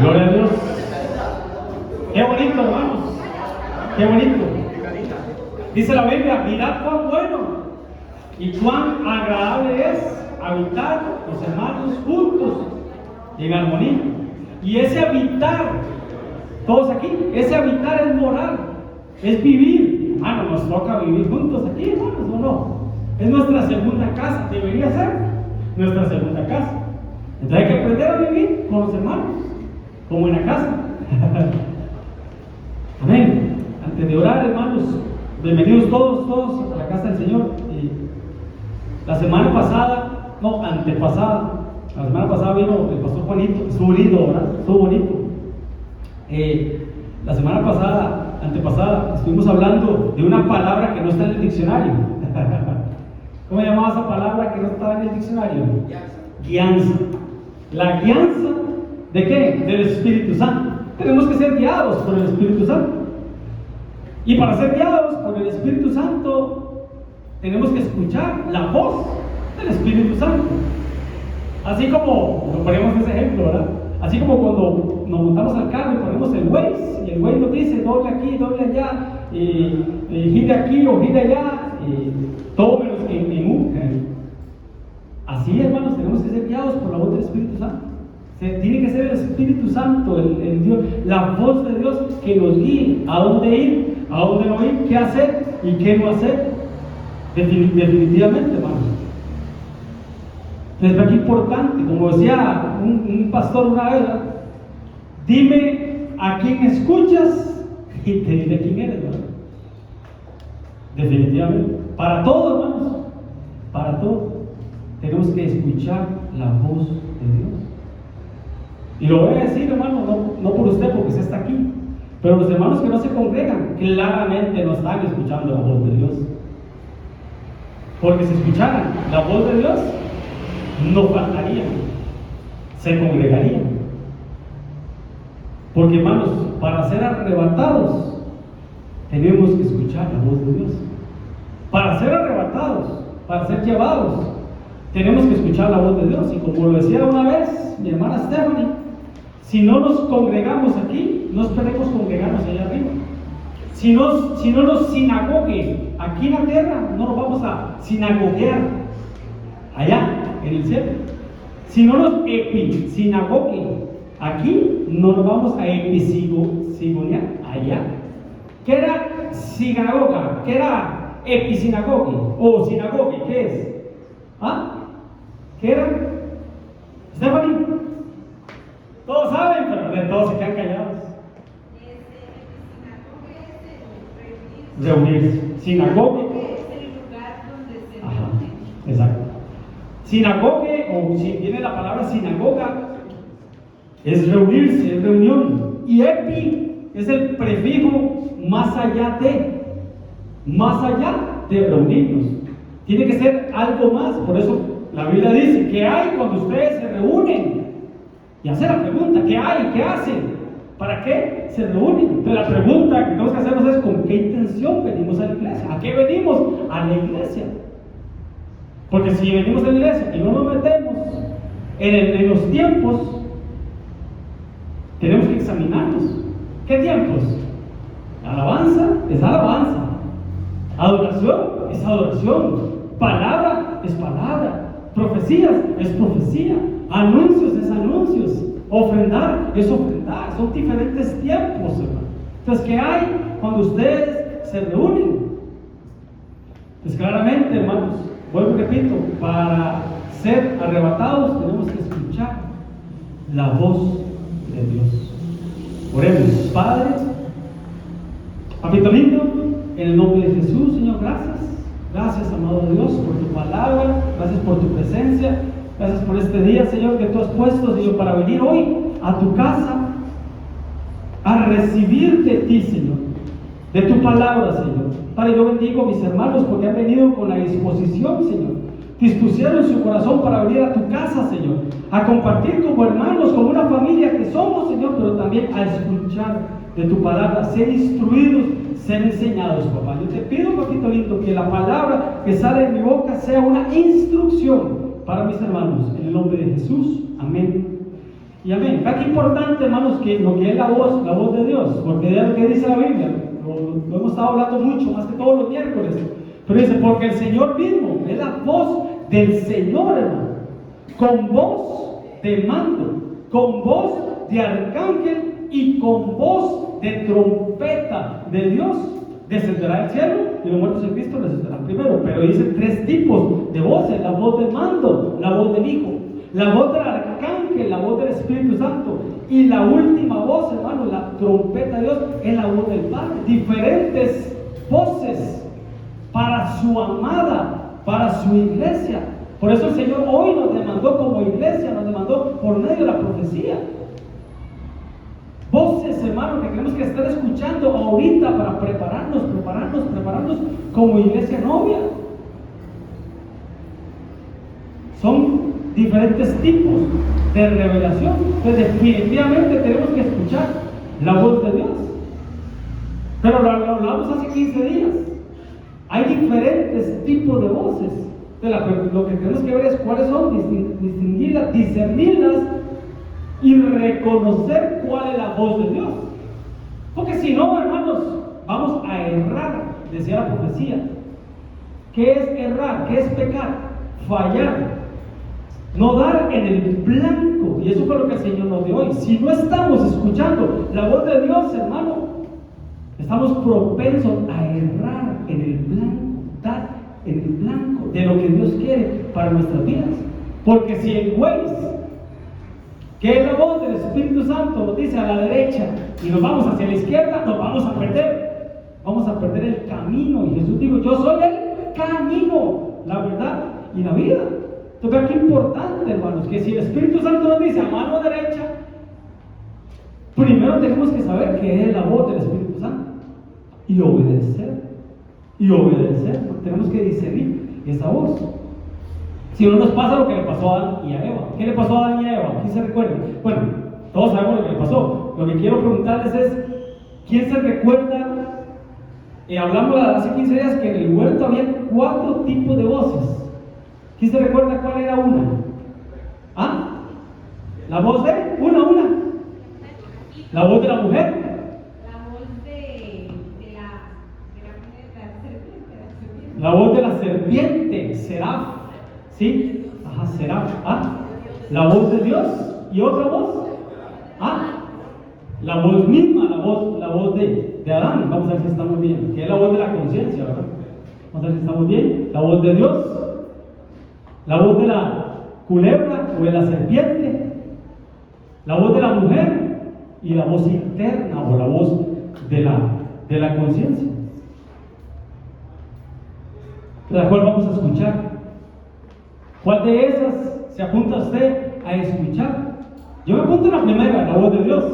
Gloria a Dios. Qué bonito, hermanos. Qué bonito. Dice la Biblia, mirad cuán bueno y cuán agradable es habitar los hermanos juntos en armonía. Y ese habitar, todos aquí, ese habitar es moral, es vivir. Hermano, nos toca vivir juntos aquí, hermanos, ¿o no? Es nuestra segunda casa, debería ser nuestra segunda casa. Entonces hay que aprender a vivir con los hermanos, como en la casa. Amén. Antes de orar, hermanos, bienvenidos todos a la casa del Señor. La semana pasada, no, antepasada, la semana pasada vino el pastor Juanito, estuvo lindo, ¿verdad? Estuvo bonito. La semana pasada, antepasada, estuvimos hablando de una palabra que no está en el diccionario. ¿Cómo llamaba esa palabra que no estaba en el diccionario? Guianza. La guianza ¿de qué? Del Espíritu Santo. Tenemos que ser guiados por el Espíritu Santo. Y para ser guiados por el Espíritu Santo, tenemos que escuchar la voz del Espíritu Santo. Así como, lo ponemos ese ejemplo, ¿verdad? Así como cuando nos montamos al carro y ponemos el Waze, y el Waze nos dice, doble aquí, doble allá, gire aquí o gire allá, todo menos en U. Así, hermanos, tenemos que ser guiados por la voz del Espíritu Santo. Tiene que ser el Espíritu Santo, el Dios, la voz de Dios que nos guíe a dónde ir, a dónde no ir, qué hacer y qué no hacer. Definitivamente, hermanos. Entonces, es importante, como decía un pastor una vez, ¿verdad? Dime a quién escuchas y te diré quién eres, ¿verdad? Definitivamente. Para todo, hermanos, para todo, tenemos que escuchar la voz de Dios. Y lo voy a decir, hermano, no por usted, porque usted está aquí, pero los hermanos que no se congregan, claramente no están escuchando la voz de Dios. Porque si escucharan la voz de Dios, no faltarían, se congregarían. Porque, hermanos, para ser arrebatados, tenemos que escuchar la voz de Dios. Para ser arrebatados, para ser llevados, tenemos que escuchar la voz de Dios. Y como lo decía una vez mi hermana Stephanie, si no nos congregamos aquí, no esperemos congregarnos allá arriba. Si no nos sinagogue aquí en la tierra, no nos vamos a sinagoguear allá en el cielo. Si no nos episinagogue aquí, no nos vamos a episinagoguear allá. ¿Qué era sinagoga? ¿Qué era episinagogue? O sinagogue, ¿qué es? ¿Ah? ¿Qué era? Stephanie, todos saben, pero de todos se quedan callados. Reunirse. Sinagogue es el lugar donde se reúnen. Exacto. Sinagogue, o si viene la palabra sinagoga, es reunirse, es reunión. Y epi es el prefijo más allá de reunirnos. Tiene que ser algo más. Por eso la Biblia dice que hay cuando ustedes se reúnen. Y hace la pregunta, ¿qué hay? ¿Qué hacen? ¿Para qué se reúnen? Entonces la pregunta que tenemos que hacernos es ¿con qué intención venimos a la iglesia? ¿A qué venimos a la iglesia? Porque si venimos a la iglesia y no nos metemos en los tiempos, tenemos que examinarnos. ¿Qué tiempos? Alabanza es alabanza. Adoración es adoración. Palabra es palabra. Profecías es profecía. Anuncios es anuncios. Ofrendar es ofrendar. Son diferentes tiempos, hermano. Entonces, ¿qué hay cuando ustedes se reúnen? Pues claramente, hermanos, vuelvo y repito, para ser arrebatados tenemos que escuchar la voz de Dios. Oremos. Padre, papito lindo, en el nombre de Jesús, Señor, gracias. Gracias, amado Dios, por tu palabra. Gracias por tu presencia. Gracias por este día, Señor, que tú has puesto, Señor, para venir hoy a tu casa a recibir de ti, Señor, de tu palabra, Señor. Padre, yo bendigo a mis hermanos porque han venido con la disposición, Señor. Dispusieron su corazón para venir a tu casa, Señor, a compartir como hermanos, como una familia que somos, Señor, pero también a escuchar de tu palabra, ser instruidos, ser enseñados, papá. Yo te pido, papito lindo, que la palabra que sale de mi boca sea una instrucción para mis hermanos, en el nombre de Jesús, amén Y amén. Qué importante, hermanos, que lo que es la voz de Dios, porque es lo que dice la Biblia, lo hemos estado hablando mucho, más que todos los miércoles, pero dice, porque el Señor mismo es la voz del Señor, hermano, con voz de mando, con voz de arcángel y con voz de trompeta de Dios, descenderá del cielo y los muertos en Cristo resucitarán primero. Pero dice 3 tipos de voces: la voz del mando, la voz del Hijo, la voz del arcángel, la voz del Espíritu Santo, y la última voz, hermano, la trompeta de Dios, es la voz del Padre. Diferentes voces para su amada, para su iglesia. Por eso el Señor hoy nos demandó como iglesia, nos demandó por medio de la profecía. Voces, hermano, que tenemos que estar escuchando ahorita para prepararnos como iglesia novia. Son diferentes tipos de revelación. Entonces, definitivamente tenemos que escuchar la voz de Dios. Pero lo hablamos hace 15 días. Hay diferentes tipos de voces. Lo que tenemos que ver es cuáles son, distinguirlas, discernirlas y reconocer cuál es la voz de Dios. Porque si no, hermanos, vamos a errar, decía la profecía. ¿Qué es errar? ¿Qué es pecar? Fallar, no dar en el blanco. Y eso fue lo que el Señor nos dio hoy. Si no estamos escuchando la voz de Dios, hermano, estamos propensos a errar en el blanco, dar en el blanco de lo que Dios quiere para nuestras vidas. Porque si el Waze, que es la voz del Espíritu Santo, nos dice a la derecha y nos vamos hacia la izquierda, nos vamos a perder. Vamos a perder el camino. Y Jesús dijo: yo soy el camino, la verdad y la vida. Entonces, qué importante, hermanos, que si el Espíritu Santo nos dice a mano derecha, primero tenemos que saber que es la voz del Espíritu Santo y obedecer. Tenemos que discernir esa voz. Si no nos pasa lo que le pasó a Adán y a Eva. ¿Qué le pasó a Adán y a Eva? ¿Quién se recuerda? Bueno, todos sabemos lo que le pasó. Lo que quiero preguntarles es: ¿quién se recuerda? Hablamos hace 15 días que en el huerto había 4 tipos de voces. ¿Quién se recuerda cuál era una? ¿Ah? La voz de una. La voz de la mujer. La voz de la serpiente. La voz de la serpiente, Seraf. ¿Sí? Ajá, Seraf. ¿Ah? La voz de Dios. ¿Y otra voz? ¿Ah? La voz misma, la voz de Adán. Vamos a ver si estamos bien. Que es la voz de la conciencia, ¿verdad? Vamos a ver si estamos bien. La voz de Dios. La voz de la culebra o de la serpiente. La voz de la mujer. Y la voz interna o la voz de la conciencia. ¿La cual vamos a escuchar? ¿Cuál de esas se apunta usted a escuchar? Yo me apunto en la primera, la voz de Dios,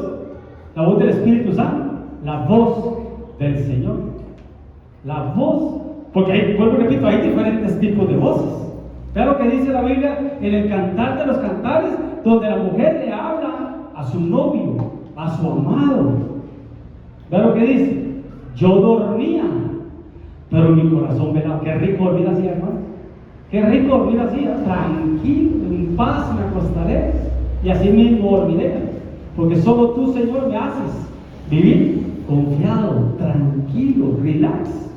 la voz del Espíritu Santo, la voz del Señor. La voz, porque hay, vuelvo y repito, hay diferentes tipos de voces. Vea lo que dice la Biblia en el Cantar de los Cantares, donde la mujer le habla a su novio, a su amado. Vea lo que dice: yo dormía, pero mi corazón velaba. Qué rico dormir así, hermano. Qué rico dormir así, tranquilo, en paz me acostaré y así mismo dormiré. Porque solo tú, Señor, me haces vivir confiado, tranquilo, relax.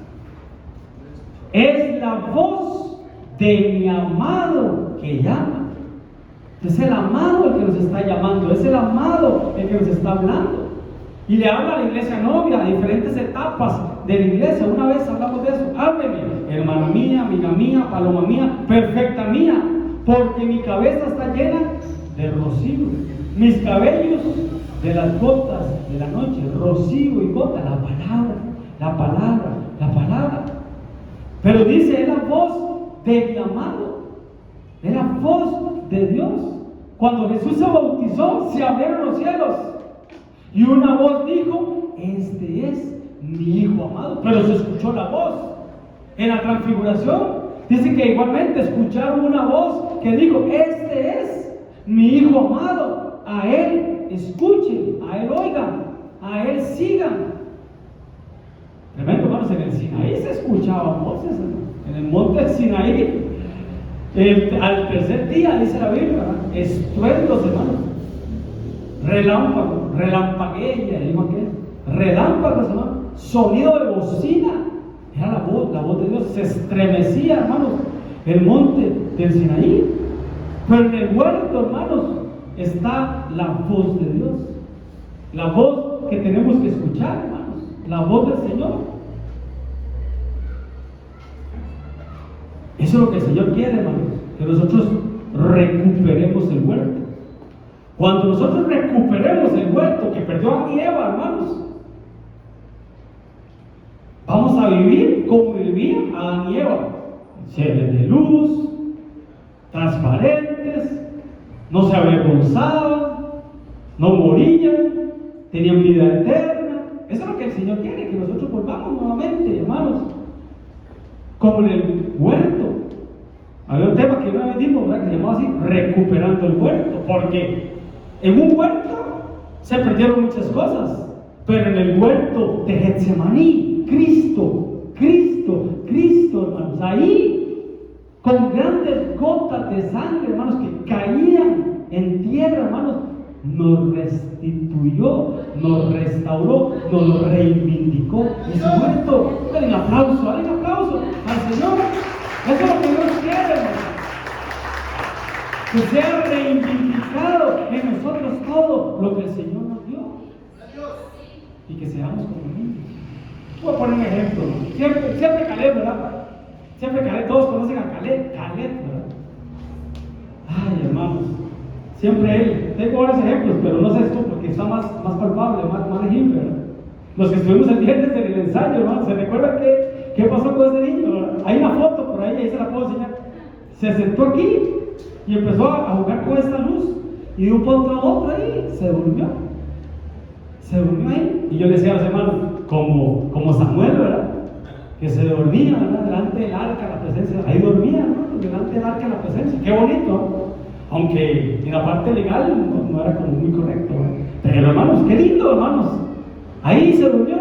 Es la voz de mi amado que llama. Es el amado el que nos está llamando, es el amado el que nos está hablando. Y le habla a la iglesia novia, a diferentes etapas de la iglesia. Una vez hablamos de eso. Hábleme, hermana mía, amiga mía, paloma mía, perfecta mía, porque mi cabeza está llena de rocío, mis cabellos de las gotas de la noche. Rocío y gota, la palabra. Pero dice: es la voz de mi amado, es la voz de Dios. Cuando Jesús se bautizó, se abrieron los cielos y una voz dijo: este es mi Hijo amado. Pero se escuchó la voz. En la transfiguración dice que igualmente escucharon una voz que dijo: este es mi Hijo amado, a Él escuchen, a Él oigan, a Él sigan. Tremendo, hermanos. En el Sinaí se escuchaban voces, en el monte del Sinaí. Al tercer día, dice la Biblia, estruendos, hermanos. relámpago, relampaguea, digo aquel, relámpagos, hermano, sonido de bocina, era la voz de Dios, se estremecía, hermanos, el monte del Sinaí. Pero en el huerto, hermanos, está la voz de Dios, la voz que tenemos que escuchar, hermanos, la voz del Señor. Eso es lo que el Señor quiere, hermanos, que nosotros recuperemos el huerto. Cuando nosotros recuperemos el huerto que perdió Adán y Eva, hermanos, vamos a vivir como vivían Adán y Eva, seres de luz, transparentes, no se avergonzaban, no morían, tenían vida eterna. Eso es lo que el Señor quiere, que nosotros volvamos nuevamente, hermanos, como en el huerto. Había un tema que una vez dimos, ¿verdad?, que se llamaba así, recuperando el huerto, porque en un huerto se perdieron muchas cosas, pero en el huerto de Getsemaní, Cristo, hermanos, ahí, con grandes gotas de sangre, hermanos, que caían en tierra, hermanos, nos restituyó, nos restauró, nos reivindicó. Ese huerto, dale un aplauso al Señor. Eso es lo que Dios quiere, hermanos, que sea reivindicado en nosotros todo lo que el Señor nos dio, y que seamos como niños. Voy a poner un ejemplo, siempre Caleb, ¿verdad? Siempre Caleb, todos conocen a Caleb, ¿verdad? Ay, hermanos, siempre él. Tengo varios ejemplos, pero no sé esto porque está más palpable, más legible, ¿verdad? Los que estuvimos el viernes en el ensayo, hermanos, ¿se recuerdan qué pasó con ese niño, verdad? Hay una foto por ahí se la puedo enseñar. Se sentó aquí y empezó a jugar con esta luz, y de un punto a otro ahí se durmió ahí. Y yo le decía a los hermanos, como Samuel, ¿verdad?, que se dormía, ¿verdad?, delante del arca de la presencia. Ahí dormía, ¿no?, delante del arca de la presencia. Qué bonito, ¿no? Aunque en la parte legal no era como muy correcto, ¿verdad? Pero hermanos, qué lindo, hermanos. Ahí se durmió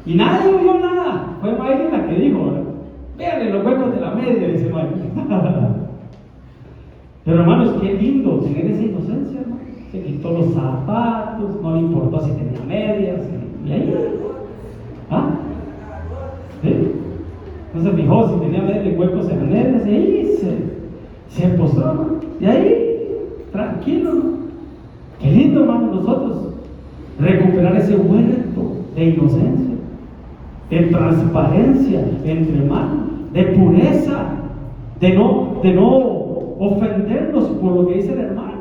y nadie oyó nada. Fue Mayrin la que dijo, ¿verdad? Véanle los huecos de la media, dice Mayrin. Pero hermanos, qué lindo tener esa inocencia, hermano. Se quitó los zapatos, no le importó si tenía medias, y ahí, ¿ah? ¿Sí? No se fijó si tenía huecos en las medias, y ahí se postró, ¿no? Y ahí, tranquilo, ¿no? Qué lindo, hermano, nosotros recuperar ese huerto de inocencia, de transparencia entre hermanos, de pureza, de no ofendernos por lo que dice el hermano,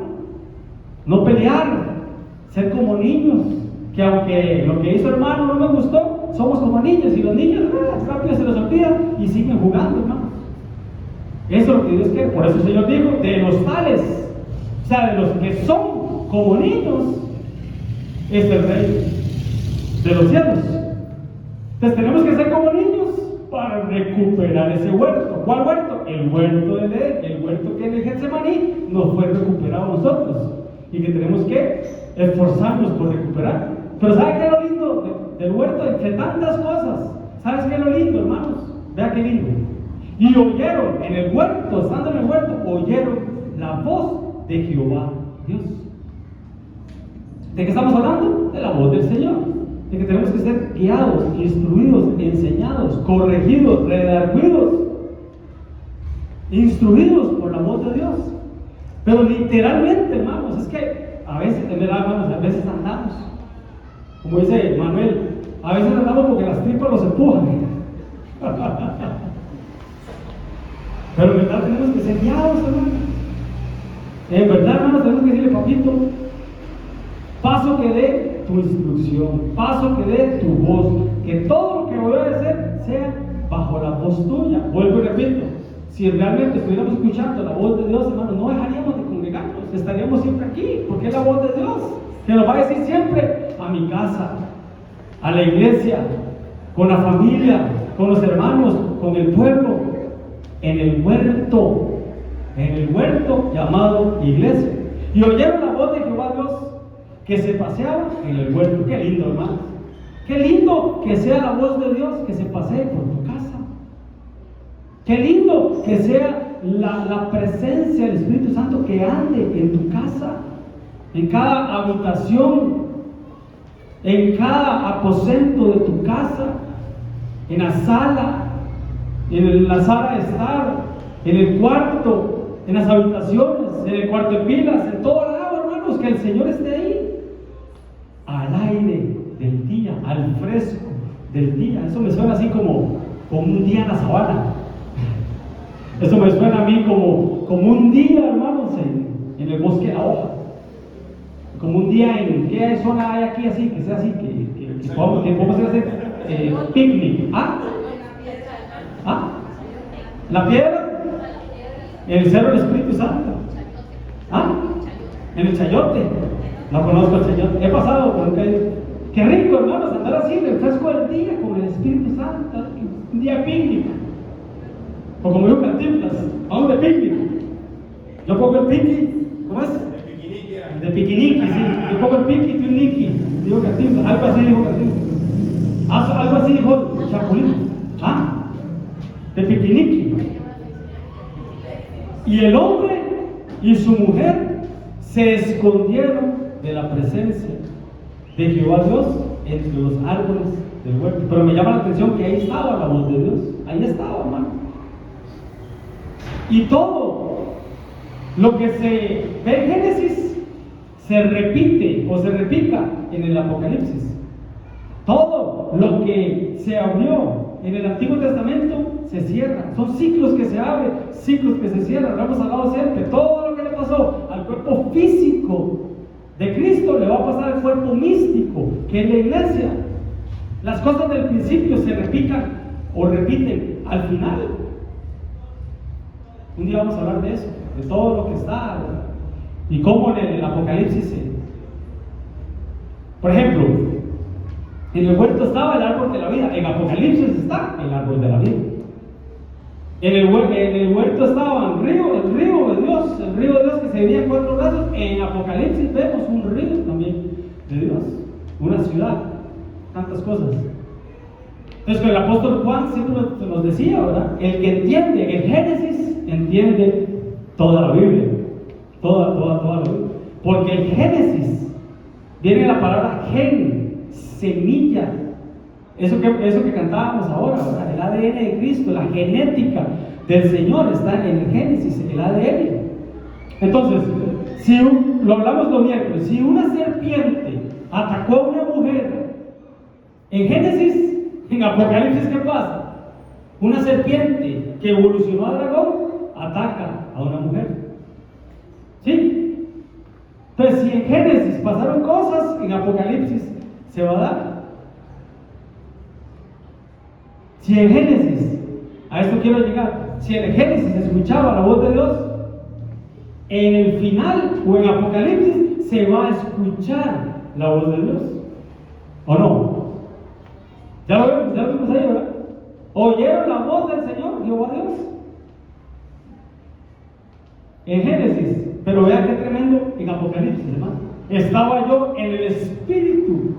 no pelear, ser como niños, que aunque lo que hizo el hermano no me gustó, somos como niños, y los niños rápido se los olvida y siguen jugando, hermanos. Eso es lo que Dios quiere. Por eso el Señor dijo, de los tales, o sea, de los que son como niños, es el reino de los cielos. Entonces tenemos que ser como niños para recuperar ese huerto. ¿Cuál huerto? El huerto del Edén, el huerto que en el Getsemaní nos fue recuperado a nosotros, y que tenemos que esforzarnos por recuperar. Pero ¿sabe qué es lo lindo del huerto? Entre tantas cosas, ¿sabes qué es lo lindo, hermanos? Vea qué lindo. Y oyeron en el huerto, estando en el huerto, oyeron la voz de Jehová Dios. ¿De qué estamos hablando? De la voz del Señor. De que tenemos que ser guiados, instruidos, enseñados, corregidos, redarguidos, instruidos por la voz de Dios. Pero literalmente, hermanos, es que a veces, en verdad, hermanos, a veces andamos, como dice Manuel, a veces andamos porque las tripas los empujan. Pero en verdad tenemos que ser guiados, hermanos. En verdad, hermanos, tenemos que decirle, papito, paso que dé tu instrucción, paso que dé tu voz, que todo lo que voy a hacer sea bajo la voz tuya. Vuelvo y repito, si realmente estuviéramos escuchando la voz de Dios, hermanos, no dejaríamos de congregarnos, estaríamos siempre aquí, porque es la voz de Dios que nos va a decir siempre: a mi casa, a la iglesia, con la familia, con los hermanos, con el pueblo, en el huerto llamado iglesia. Y oyeron la voz de Jehová Dios que se paseaba en el huerto. Qué lindo, hermanos. Qué lindo que sea la voz de Dios que se pasee por tu casa. Qué lindo que sea la presencia del Espíritu Santo que ande en tu casa, en cada habitación, en cada aposento de tu casa, en la sala de estar, en el cuarto, en las habitaciones, en el cuarto de pilas, en todo lado, hermanos, que el Señor esté ahí, al aire del día, al fresco del día. Eso me suena así como un día en la sabana. Eso me suena a mí como un día, hermanos, en el bosque de la hoja. Como un día en, ¿qué zona hay aquí así? Que sea así, que podamos hacer picnic. ¿Ah? ¿Ah? ¿La piedra? En el Cerro del Espíritu Santo. ¿Ah? En el Chayote. No conozco el Chayote. He pasado, pero nunca he ido. Qué rico, hermanos, andar así en el fresco del día con el Espíritu Santo. Un día picnic. O como digo Cantinflas, vamos de picnic. Yo pongo el picnic, ¿cómo es? De piquiniqui, sí. Yo pongo el picnic y un niqui. Digo Cantinflas, algo así dijo Cantinflas. Algo así dijo Chapulín. ¿Ah? De piquiniqui. Y el hombre y su mujer se escondieron de la presencia de Jehová Dios entre los árboles del huerto. Pero me llama la atención que ahí estaba la voz de Dios. Ahí estaba, hermano. Y todo lo que se ve en Génesis se repite o se repica en el Apocalipsis. Todo lo que se abrió en el Antiguo Testamento se cierra. Son ciclos que se abren, ciclos que se cierran. Lo hemos hablado siempre. Todo lo que le pasó al cuerpo físico de Cristo le va a pasar al cuerpo místico, que es la iglesia. Las cosas del principio se repican o repiten al final. Un día vamos a hablar de eso, de todo lo que está, ¿verdad? Y cómo en el Apocalipsis por ejemplo, en el huerto estaba el árbol de la vida. En Apocalipsis está el árbol de la vida. En el huerto estaba el río de Dios, el río de Dios que se dividía en 4 brazos. En Apocalipsis vemos un río también de Dios, una ciudad, tantas cosas. Entonces, el apóstol Juan siempre nos decía, ¿verdad? El que entiende el Génesis, entiende toda la Biblia. Toda la Biblia. Porque el Génesis viene la palabra gen, semilla. Eso que cantábamos ahora, ¿verdad? El ADN de Cristo, la genética del Señor está en el Génesis, el ADN. Entonces, si lo hablamos los miércoles, si una serpiente atacó a una mujer en Génesis, en Apocalipsis, ¿qué pasa? Una serpiente que evolucionó a dragón ataca a una mujer. ¿Sí? Entonces, si en Génesis pasaron cosas, en Apocalipsis se va a dar. Si en Génesis, a esto quiero llegar, si en el Génesis escuchaba la voz de Dios, en el final o en Apocalipsis se va a escuchar la voz de Dios. ¿O no? Ya lo vimos ahí, ¿verdad? ¿Oyeron la voz del Señor, Jehová Dios? En Génesis, pero vean qué tremendo en Apocalipsis, hermano. Estaba yo en el Espíritu.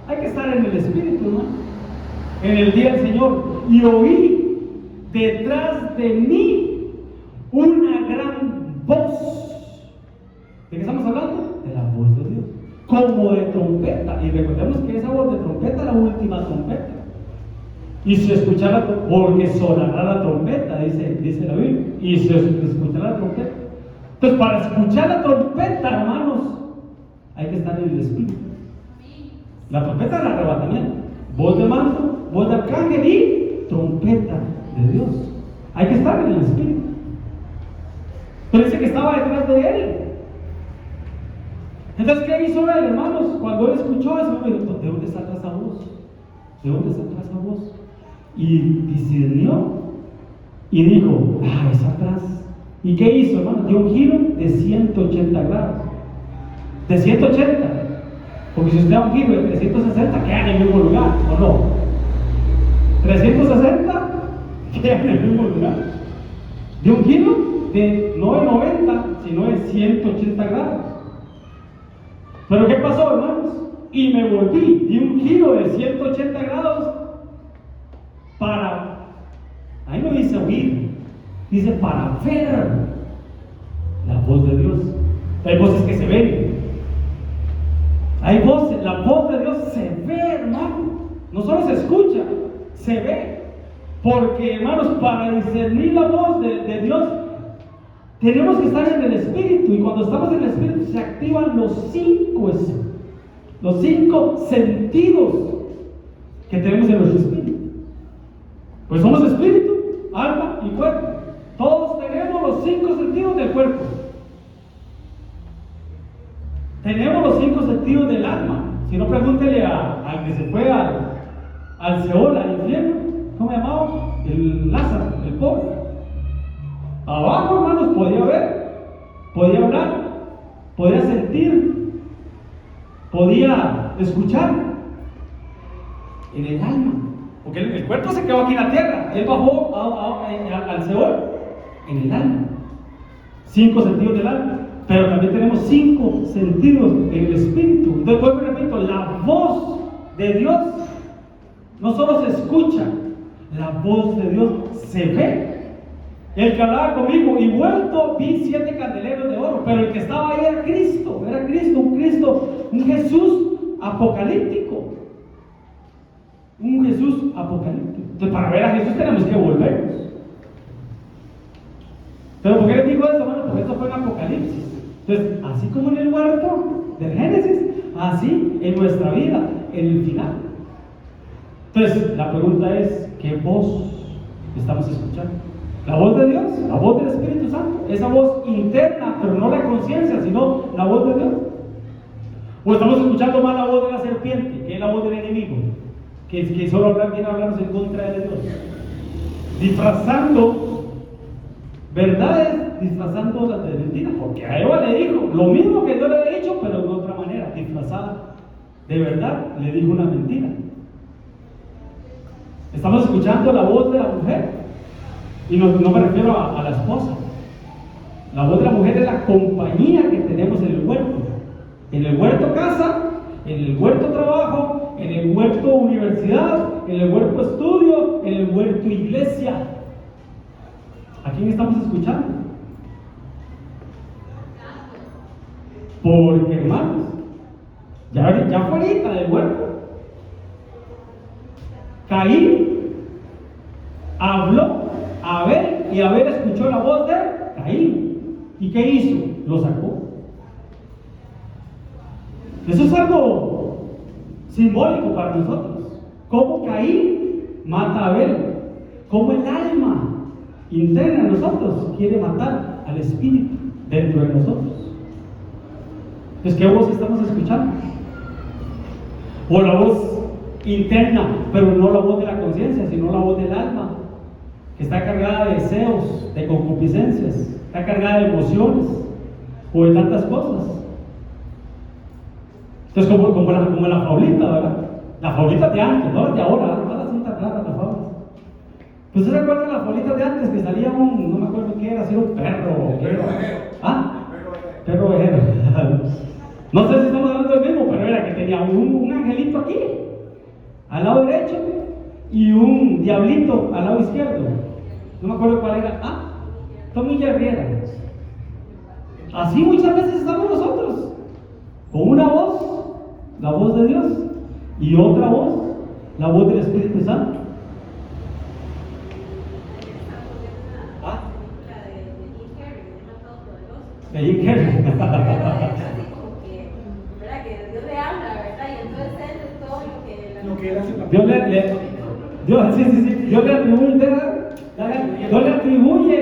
Hay que estar en el Espíritu, ¿no? En el día del Señor. Y oí detrás de mí una gran voz. ¿De qué estamos hablando? De la voz de Dios. Como de trompeta. Y recordemos que esa voz de trompeta es la última trompeta. Y se escuchará, porque sonará la trompeta, dice la Biblia. Y se escuchará la trompeta. Entonces, para escuchar la trompeta, hermanos, hay que estar en el Espíritu. La trompeta es el arrebatamiento. Voz de mando, voz de arcángel y trompeta de Dios. Hay que estar en el Espíritu. Pero dice que estaba detrás de él. Entonces, ¿qué hizo él, hermanos? Cuando él escuchó eso, me dijo: ¿de dónde saldrá esa voz? ¿De dónde saldrá esa voz? Y discernió y dijo: es atrás. ¿Y qué hizo, hermano? Dio un giro de 180 grados. De 180. Porque si usted da un giro de 360, queda en el mismo lugar, ¿o no? 360 queda en el mismo lugar. Dio un giro de no de 90, sino de 180 grados. Pero ¿qué pasó, hermanos? Y me volví, di un giro de 180 grados para, ahí no dice oír, dice para ver la voz de Dios. Hay voces que se ven, Hay voces, la voz de Dios se ve, hermano. No solo se escucha, se ve. Porque, hermanos, para discernir la voz de Dios, tenemos que estar en el Espíritu. Y cuando estamos en el Espíritu, se activan los cinco sentidos que tenemos en nuestro espíritu. Pues somos espíritu, alma y cuerpo. Todos tenemos los 5 sentidos del cuerpo. Tenemos los 5 sentidos del alma. Si no, pregúntele al que se fue al Seol, al infierno. ¿Cómo se llamaba? El Lázaro, el pobre. Abajo, hermanos, podía ver, podía hablar, podía sentir, podía escuchar. En el alma. Porque el cuerpo se quedó aquí en la tierra. Él bajó al Seol en el alma. 5 sentidos del alma. Pero también tenemos 5 sentidos en el espíritu. Entonces, vuelvo y repito, la voz de Dios no solo se escucha, la voz de Dios se ve. El que hablaba conmigo, y vuelto vi 7 candeleros de oro, pero el que estaba ahí era Cristo, un Jesús apocalíptico. Un Jesús apocalíptico. Entonces, para ver a Jesús tenemos que volvernos. Pero ¿por qué les digo esto, hermano? Porque esto fue en Apocalipsis. Entonces, así como en el huerto del Génesis, así en nuestra vida, en el final. Entonces, la pregunta es, ¿qué voz estamos escuchando? ¿La voz de Dios? ¿La voz del Espíritu Santo? Esa voz interna, pero no la conciencia, sino la voz de Dios. ¿O estamos escuchando más la voz de la serpiente, que es la voz del enemigo? Que solo viene a hablarnos en contra de Dios. Disfrazando verdades, disfrazando las de mentiras. Porque a Eva le dijo lo mismo que Dios le había dicho, pero de otra manera, disfrazada de verdad, le dijo una mentira. Estamos escuchando la voz de la mujer. Y no me refiero a la esposa. La voz de la mujer es la compañía que tenemos en el huerto. En el huerto casa, en el huerto trabajo, en el huerto universidad, en el huerto estudio, en el huerto iglesia. ¿A quién estamos escuchando? Porque, hermanos, ya fuera del huerto, Caín habló a Abel y Abel escuchó la voz de Caín. ¿Y qué hizo? Lo sacó. Eso es algo simbólico para nosotros. Cómo Caín mata a Abel. Cómo el alma interna de nosotros quiere matar al espíritu dentro de nosotros. Entonces, ¿qué voz estamos escuchando? O la voz interna, pero no la voz de la conciencia, sino la voz del alma, que está cargada de deseos, de concupiscencias, está cargada de emociones o de tantas cosas. Entonces, como la faulita, ¿verdad? La faulita de antes, no las de ahora, ahora son tan raras las faulas. Pues se recuerdan las faulitas de antes que salía no me acuerdo qué era, si era un perro. Perro ovejero. No sé si estamos hablando del mismo, pero era que tenía un angelito aquí, al lado derecho, y un diablito al lado izquierdo. No me acuerdo cuál era. Tommy Herrera. Así muchas veces estamos nosotros, con una voz, la voz de Dios, y otra voz, la voz del Espíritu Santo. De Jim Carrey. Así como que, ¿verdad? Que Dios le habla, ¿verdad? Y entonces él es todo lo que él hace. Dios le atribuye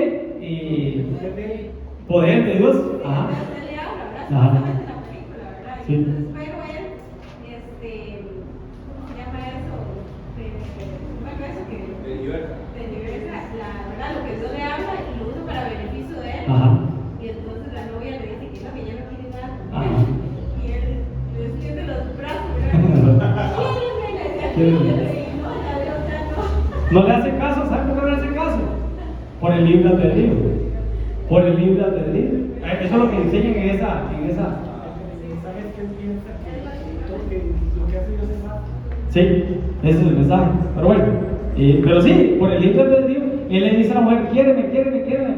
poder de Dios. Ajá. Él le habla, ¿verdad? Supuestamente en la película, ¿verdad? Sí. Entonces, pero él, ¿cómo se llama eso? De libertad, ¿verdad? Lo que Dios le habla y lo usa para beneficio de él. Ajá. Y entonces la novia le dice que no, que ya no quiere nada. Ajá. Y él le extiende los brazos, ¿verdad? No le hace caso, ¿sabe por qué no le hace caso? Por el libre albedrío. Por el libre albedrío. Eso es lo que enseñan en esa. ¿Sabes qué piensa? Que lo que hace Dios es malo. Sí, ese es el mensaje. Pero bueno, pero sí, por el libre albedrío, él le dice a la mujer, quiéreme,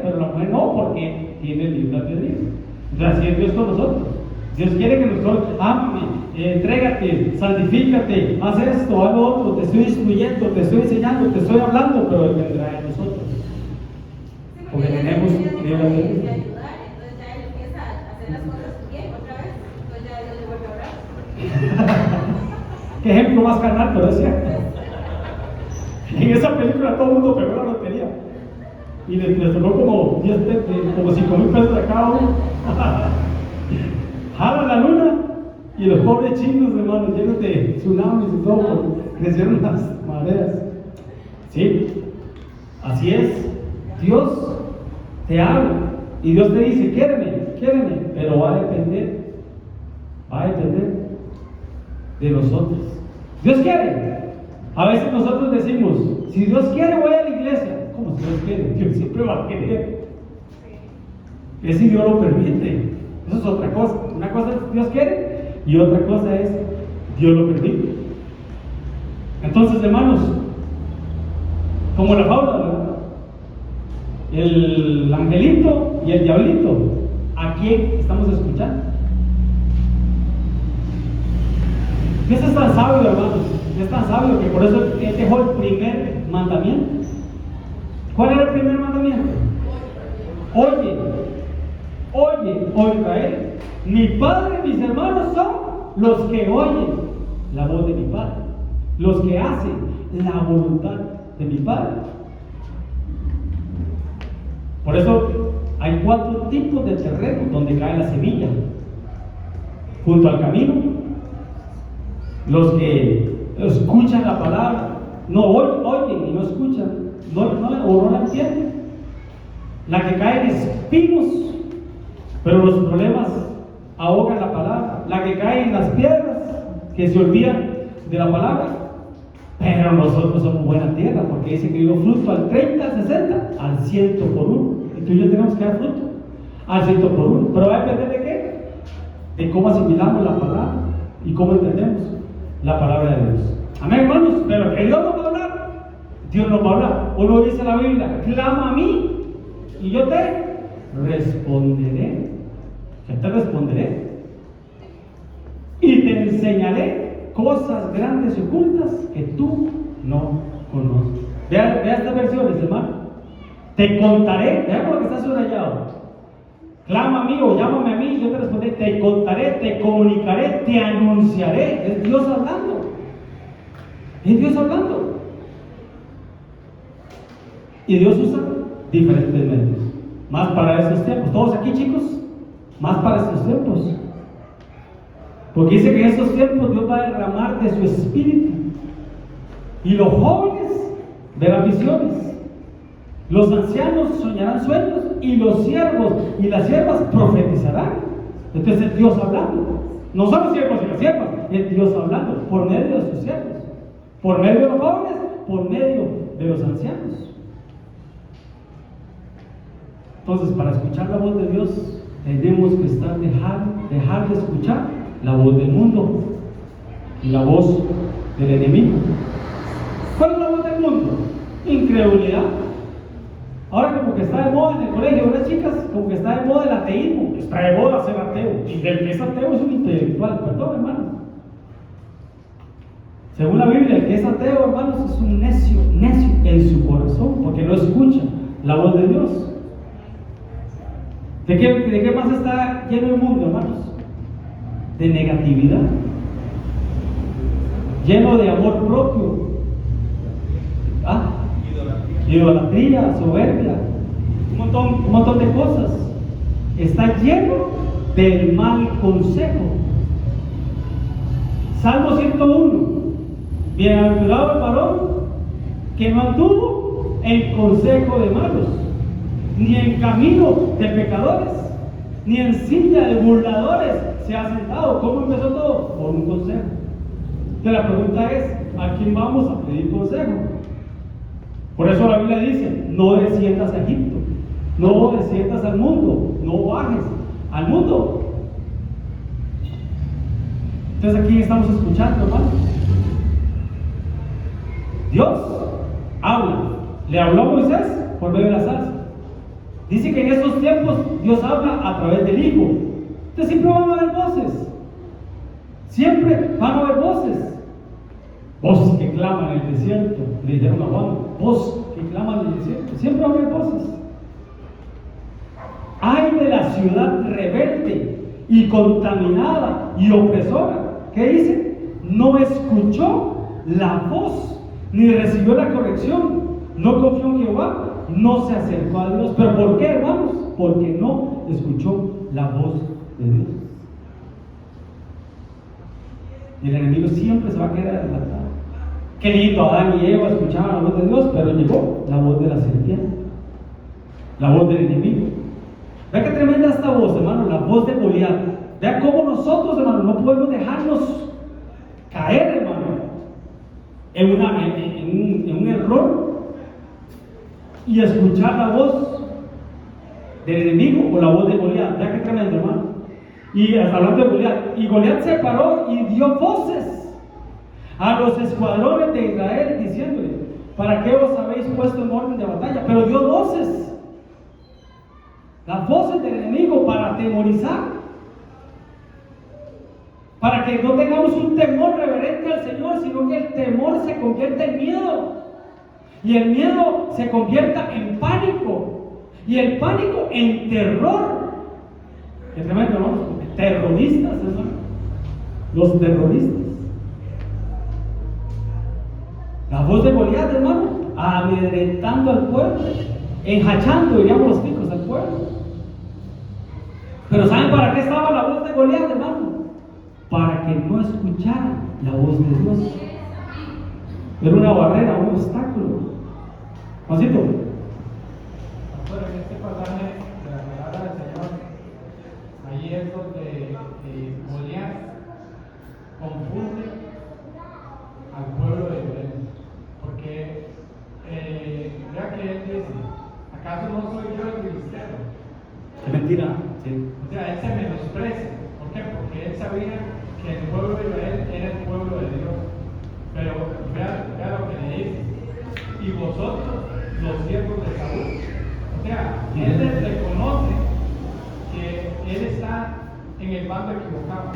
pero la mujer no, porque tiene el libre albedrío. Entonces, así es Dios con nosotros. Dios quiere que nosotros, ámame, entrégate, santifícate, haz esto, haz lo otro, te estoy instruyendo, te estoy enseñando, te estoy hablando, pero dependerá de nosotros. Porque tenemos que libre ayudar, albedrío. entonces ya él empieza a hacer las cosas bien otra vez, entonces ya Dios le vuelve a hablar. Qué ejemplo más carnal, pero es cierto. En esa película todo el mundo pegó la lotería. Y les tocó como 5,000 pesos de cada uno. Jala la luna y los pobres chinos, hermanos, llenos de tsunamis y todo, porque crecieron las mareas. Sí, así es. Dios te habla y Dios te dice, quiéreme, pero va a depender de nosotros. Dios quiere. A veces nosotros decimos, si Dios quiere voy a la iglesia. ¿Cómo si Dios quiere? Dios siempre va a querer. Es si Dios lo permite. Eso es otra cosa. Una cosa es Dios quiere y otra cosa es Dios lo permite. Entonces, hermanos, como la fábula, ¿verdad? El angelito y el diablito, ¿a quién estamos escuchando? Dios es tan sabio, hermanos, es tan sabio que por eso Él dejó el primer mandamiento. ¿Cuál era el primer mandamiento? Oye, oh Israel, mi padre y mis hermanos son los que oyen la voz de mi padre, los que hacen la voluntad de mi padre. Por eso hay 4 tipos de terreno donde cae la semilla. Junto al camino, los que escuchan la palabra, no oyen y no escuchan, o no la entienden. La que cae en espinos, pero los problemas ahogan la palabra. La que cae en las piedras, que se olvidan de la palabra. Pero nosotros somos buena tierra, porque dice que dio fruto al 30, al 60, al 100 por 1. Y tú y yo tenemos que dar fruto al 100 por 1. Pero va a depender de qué? De cómo asimilamos la palabra y cómo entendemos la palabra de Dios. Amén, hermanos. Pero que Dios nos va a hablar, Dios nos va a hablar. O lo dice la Biblia, clama a mí y yo te responderé. Yo te responderé y te enseñaré cosas grandes y ocultas que tú no conoces. Vea estas versiones, hermano. Te contaré, vea lo que está subrayado. Clama a mí o llámame a mí, yo te responderé. Te contaré, te comunicaré, te anunciaré. Es Dios hablando. Es Dios hablando. Y Dios usa diferentes medios. Más para estos tiempos. Todos aquí, chicos, más para estos tiempos. Porque dice que en estos tiempos Dios va a derramar de su espíritu. Y los jóvenes verán visiones. Los ancianos soñarán sueños. Y los siervos y las siervas profetizarán. Entonces es Dios hablando. No son los siervos y las siervas, es Dios hablando por medio de sus siervos. Por medio de los jóvenes, por medio de los ancianos. Entonces, para escuchar la voz de Dios, tenemos que dejar de escuchar la voz del mundo y la voz del enemigo. ¿Cuál es la voz del mundo? Incredulidad. Ahora como que está de moda en el colegio, ¿verdad, chicas? Como que está de moda el ateísmo. Está de moda ser ateo. Y el que es ateo es un intelectual. Perdón, hermano. Según la Biblia, el que es ateo, hermanos, es un necio en su corazón, porque no escucha la voz de Dios. ¿De qué más está lleno el mundo, hermanos? De negatividad, lleno de amor propio, idolatría, soberbia, un montón de cosas. Está lleno del mal consejo. Salmo 101. Bienaventurado el varón que no anduvo en consejo de malos, ni en camino de pecadores, ni en silla de burladores se ha sentado. ¿Cómo empezó todo? Por un consejo. Entonces la pregunta es, ¿a quién vamos a pedir consejo? Por eso la Biblia dice, no desciendas a Egipto, no desciendas al mundo, no bajes al mundo. Entonces, ¿a quién estamos escuchando, hermano? Dios habla. Le habló a Moisés por medio de la zarza. Dice que en estos tiempos Dios habla a través del Hijo. Entonces siempre van a haber voces. Siempre van a haber voces. Voz que claman en el desierto, le dijeron a Juan, voz que claman en el desierto. Siempre va a haber voces. Ay de la ciudad rebelde y contaminada y opresora. ¿Qué dice? No escuchó la voz, ni recibió la corrección. No confió en Jehová, no se acercó a Dios. ¿Pero por qué, hermanos? Porque no escuchó la voz de Dios. Y el enemigo siempre se va a quedar adelantado. Qué lindo, Adán y Eva escuchaban la voz de Dios, pero llegó la voz de la serpiente, la voz del enemigo. Vea qué tremenda esta voz, hermano, la voz de Goliat. Vea cómo nosotros, hermano, no podemos dejarnos caer, hermano, en un error y escuchar la voz del enemigo o la voz de Goliat. Vea qué tremendo, hermano. Y hablando de Goliat, y Goliat se paró y dio voces a los escuadrones de Israel, diciéndole: ¿para qué os habéis puesto en orden de batalla? Pero dio voces, las voces del enemigo, para atemorizar, para que no tengamos un temor reverente al Señor, sino que el temor se convierta en miedo, y el miedo se convierta en pánico, y el pánico en terror. Qué tremendo, hermanos, porque terroristas, hermano, los terroristas. La voz de Goliat, hermano, amedrentando al pueblo, enjachando, diríamos los ticos, al pueblo. Pero ¿saben para qué estaba la voz de Goliat, hermano? Para que no escucharan la voz de Dios. Era una barrera, un obstáculo. Juancito. Pastor, en este pasaje de la palabra del Señor, ahí es donde Goliat confunde al pueblo de Israel. Porque vea que él dice: ¿acaso no soy yo el filisteo? Qué mentira, sí. O sea, él se menosprecia. ¿Por qué? Porque él sabía que el pueblo de Israel era el pueblo de Dios. Pero vea lo que le dice: y vosotros, los siervos de Saúl. O sea, él les reconoce que él está en el bando equivocado.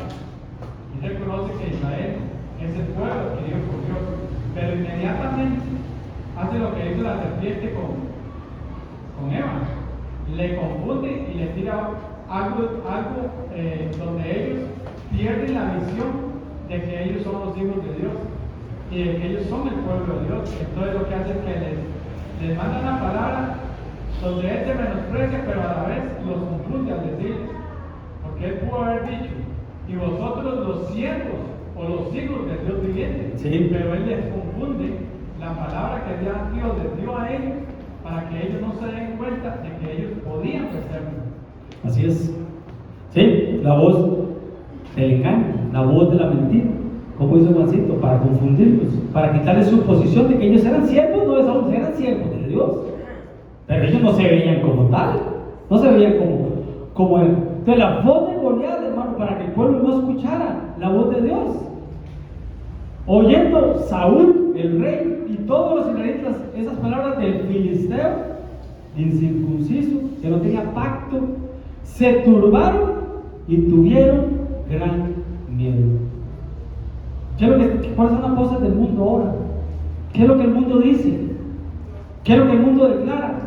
Y reconoce que Israel es el pueblo adquirido por Dios. Pero inmediatamente hace lo que hizo la serpiente con Eva. Le confunde y le tira algo donde ellos pierden la visión de que ellos son los hijos de Dios y de que ellos son el pueblo de Dios. Entonces lo que hace es que les manda una palabra donde él se menosprecia, pero a la vez los confunde al decirles, porque él pudo haber dicho: y vosotros, los siervos o los hijos del Dios viviente. Sí. Pero él les confunde la palabra que Dios les dio a ellos, para que ellos no se den cuenta de que ellos podían vencerlo. Así es. Sí, la voz del engaño, la voz de la mentira. Como hizo Juancito, para confundirlos, para quitarles su posición de que ellos eran siervos, no de Saúl, eran siervos de Dios. Pero ellos no se veían como tal, no se veían como él. Entonces la voz de Goliat, hermano, para que el pueblo no escuchara la voz de Dios. Oyendo Saúl, el rey, y todos los israelitas esas palabras del filisteo incircunciso, que no tenía pacto, se turbaron y tuvieron gran miedo. ¿Cuáles son las cosas del mundo ahora? ¿Qué es lo que el mundo dice? ¿Qué es lo que el mundo declara?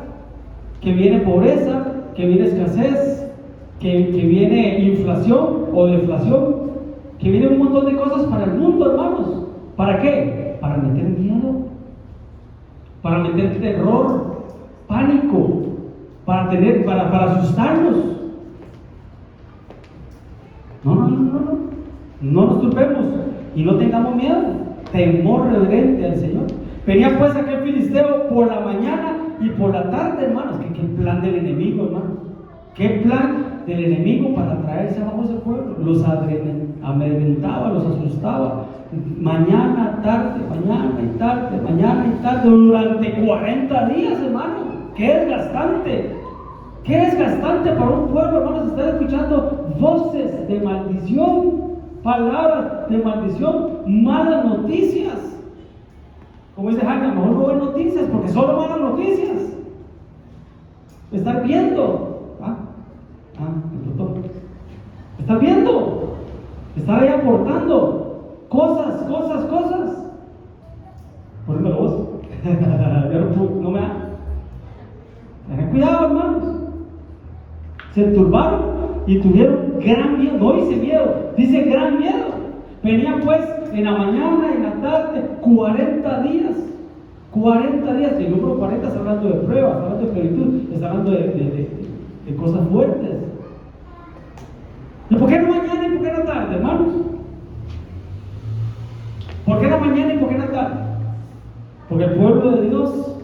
Que viene pobreza, que viene escasez, que viene inflación o deflación, que viene un montón de cosas para el mundo, hermanos. ¿Para qué? Para meter miedo, para meter terror, pánico, para asustarnos. No nos turbemos y no tengamos miedo. Temor reverente al Señor. Venía pues aquel filisteo por la mañana y por la tarde, hermanos. ¿Qué plan del enemigo, hermano? ¿Qué plan del enemigo para traerse abajo ese pueblo? Los amedrentaba, los asustaba. Mañana, tarde, mañana y tarde, mañana y tarde, durante 40 días, hermano. ¡Qué desgastante! ¡Qué desgastante para un pueblo, hermanos! Estar escuchando voces de maldición, palabras de maldición, malas noticias. Como dice Jaime, a lo mejor no ven noticias porque solo malas noticias. Estar viendo. Estar viendo Estar ahí aportando cosas. Ponme vos. No me da. Tengan cuidado, hermanos. Se turbaron y tuvieron gran miedo. No dice miedo, dice gran miedo. Venían pues en la mañana y en la tarde 40 días. 40 días. Y el número 40 está hablando de pruebas, está hablando de plenitud, está hablando de cosas fuertes. ¿Y por qué no mañana y por qué no tarde, hermanos? ¿Por qué no mañana y por qué no tarde? Porque el pueblo de Dios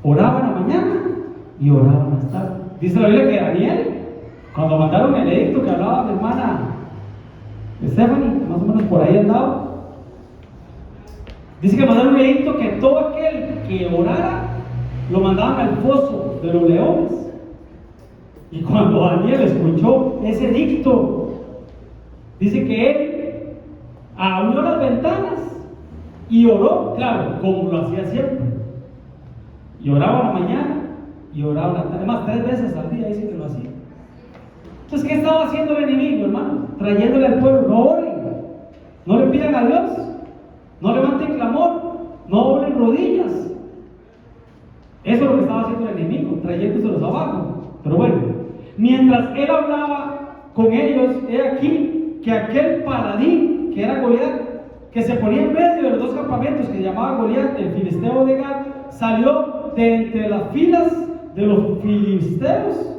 oraba en la mañana y oraba más tarde. Dice la Biblia que Daniel, cuando mandaron el edicto que hablaba mi hermana Stephanie, más o menos por ahí andaba, dice que mandaron un edicto que todo aquel que orara lo mandaban al foso de los leones. Y cuando Daniel escuchó ese edicto, dice que él abrió las ventanas y oró, claro, como lo hacía siempre. Y oraba a la mañana y oraba a la tarde, además 3 veces al día dice que lo hacía. Entonces, ¿qué estaba haciendo el enemigo, hermano? Trayéndole al pueblo, no oren, no le pidan a Dios, no levanten clamor, no doblen rodillas. Eso es lo que estaba haciendo el enemigo, trayéndoselos abajo. Pero bueno, mientras él hablaba con ellos, he aquí que aquel paladín, que era Goliat, que se ponía en medio de los 2 campamentos, que llamaba Goliat, el filisteo de Gat, salió de entre las filas de los filisteos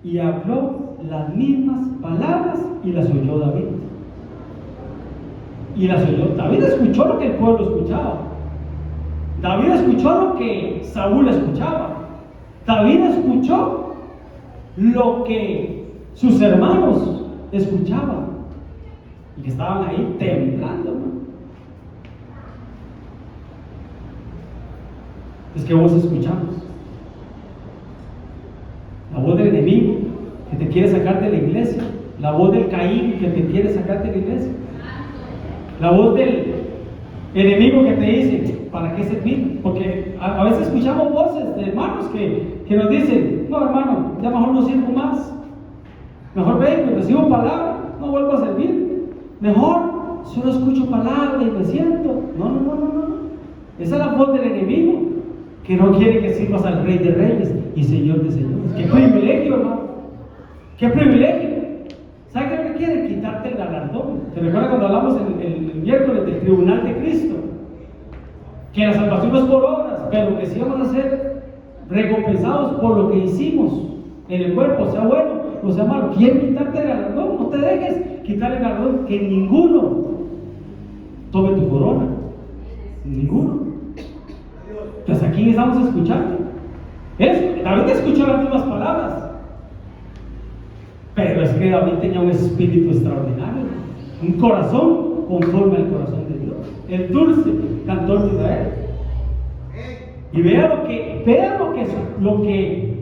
y habló las mismas palabras y las oyó David. David escuchó lo que el pueblo escuchaba. David escuchó lo que Saúl escuchaba. David escuchó lo que sus hermanos escuchaban y que estaban ahí temblando, ¿no? Es que vos escuchamos la voz del enemigo que te quiere sacar de la iglesia, la voz del Caín que te quiere sacar de la iglesia, la voz del enemigo que te dice ¿para qué servir? Porque a veces escuchamos voces de hermanos que nos dicen: no, hermano, ya mejor no sirvo más, mejor vengo y recibo palabra, no vuelvo a servir, mejor solo escucho palabra y me siento. No. Esa es la voz del enemigo que no quiere que sirvas al Rey de Reyes y Señor de Señores. ¡Qué privilegio, hermano! ¡Qué privilegio! ¿Sabes qué es lo que quiere? Quitarte el galardón. ¿Te recuerdas cuando hablamos el miércoles del tribunal de Cristo? Que la salvación no es por obras, pero que sí vamos a ser recompensados por lo que hicimos en el cuerpo, sea bueno o sea malo. ¿Quieren quitarte el galardón? No te dejes quitar el galardón, que ninguno tome tu corona. Ninguno. Entonces, ¿a quién estamos escuchando? David escuchó las mismas palabras, pero es que David tenía un espíritu extraordinario, un corazón conforme al corazón de Dios, el dulce cantor de Israel. Y vea lo que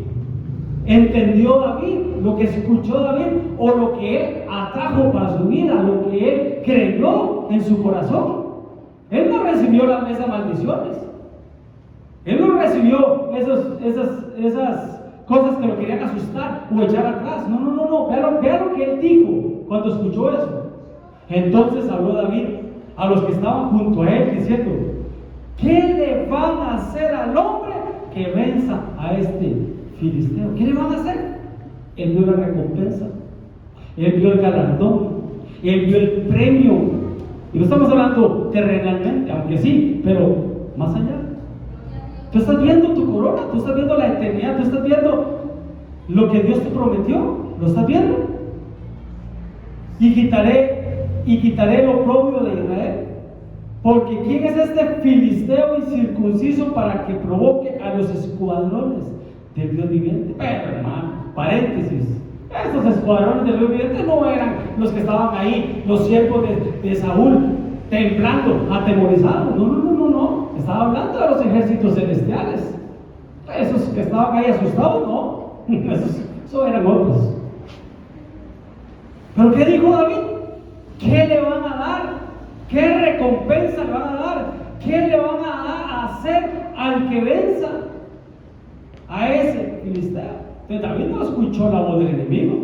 entendió David, lo que escuchó David, o lo que él atrajo para su vida, lo que él creyó en su corazón. Él no recibió esas maldiciones. Él no recibió esas cosas que lo querían asustar o echar atrás. No. Vea lo que él dijo cuando escuchó eso. Entonces habló David a los que estaban junto a él diciendo: ¿qué le van a hacer al hombre que venza a este filisteo? ¿Qué le van a hacer? Él vio la recompensa, él vio el galardón, él vio el premio. Y no estamos hablando terrenalmente, aunque sí, pero más allá. Tú estás viendo tu corona, tú estás viendo la eternidad, tú estás viendo lo que Dios te prometió, ¿lo estás viendo? Y quitaré el oprobio de Israel. Porque ¿quién es este filisteo incircunciso para que provoque a los escuadrones del Dios viviente? Pero, hermano, paréntesis, estos escuadrones del Dios viviente no eran los que estaban ahí, los siervos de Saúl, temblando, atemorizados. No. Estaba hablando de los ejércitos celestiales. Esos que estaban ahí asustados, no. Esos eran otros. ¿Pero qué dijo David? ¿Qué le van a dar? ¿Qué recompensa le van a dar? ¿Qué le van a hacer al que venza a ese filisteo? Entonces David no escuchó la voz del enemigo.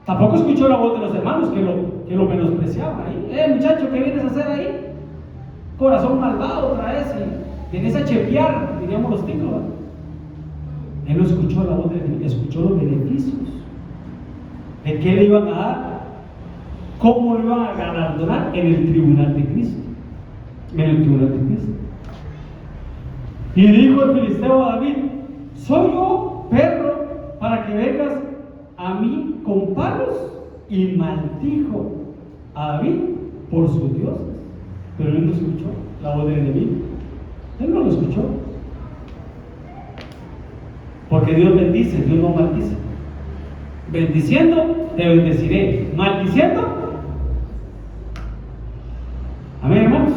Tampoco escuchó la voz de los hermanos que lo menospreciaban ahí. Muchacho, ¿qué vienes a hacer ahí? Corazón malvado otra vez y vienes a chepear, diríamos los ticos, ¿verdad? Él no escuchó la voz de Dios, escuchó los beneficios. ¿De qué le iban a dar? ¿Cómo lo iban a galardonar? En el tribunal de Cristo. En el tribunal de Cristo. Y dijo el filisteo a David: ¿soy yo perro para que vengas a mí con palos? Y maldijo a David por sus dioses. Pero él no escuchó la voz del enemigo. Él no lo escuchó. Porque Dios bendice, Dios no maldice. Bendiciendo, te bendeciré. Maldiciendo. Amén, hermanos.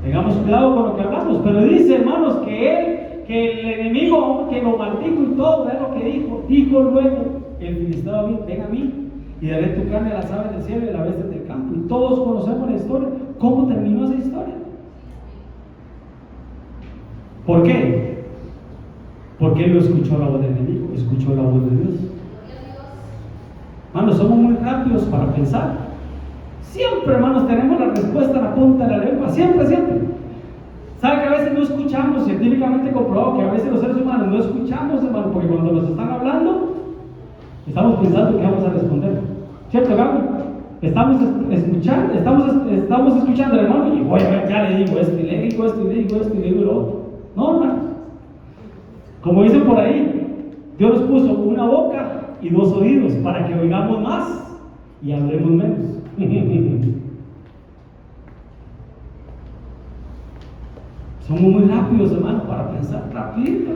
Tengamos cuidado con lo que hablamos. Pero dice, hermanos, que el enemigo, que lo maldijo y todo, vean lo que dijo. Dijo luego el filisteo a David: ven a mí y daré tu carne a las aves del cielo y a las bestias del campo. Y todos conocemos la historia. ¿Cómo terminó esa historia? ¿Por qué? Porque él no escuchó la voz del enemigo, escuchó la voz de Dios. Hermanos, somos muy rápidos para pensar. Siempre, hermanos, tenemos la respuesta en la punta de la lengua. Siempre, siempre. ¿Sabe que a veces no escuchamos? Científicamente comprobado que a veces los seres humanos no escuchamos, hermano, porque cuando nos están hablando, estamos pensando que vamos a responder. ¿Cierto, Gaby? Estamos escuchando al hermano y voy a ver, ya le digo esto, y le digo esto, y le digo esto, y le digo lo otro. No, hermanos. Como dicen por ahí, Dios nos puso una boca y dos oídos para que oigamos más y hablemos menos. Somos muy rápidos, hermano, para pensar, rapidito.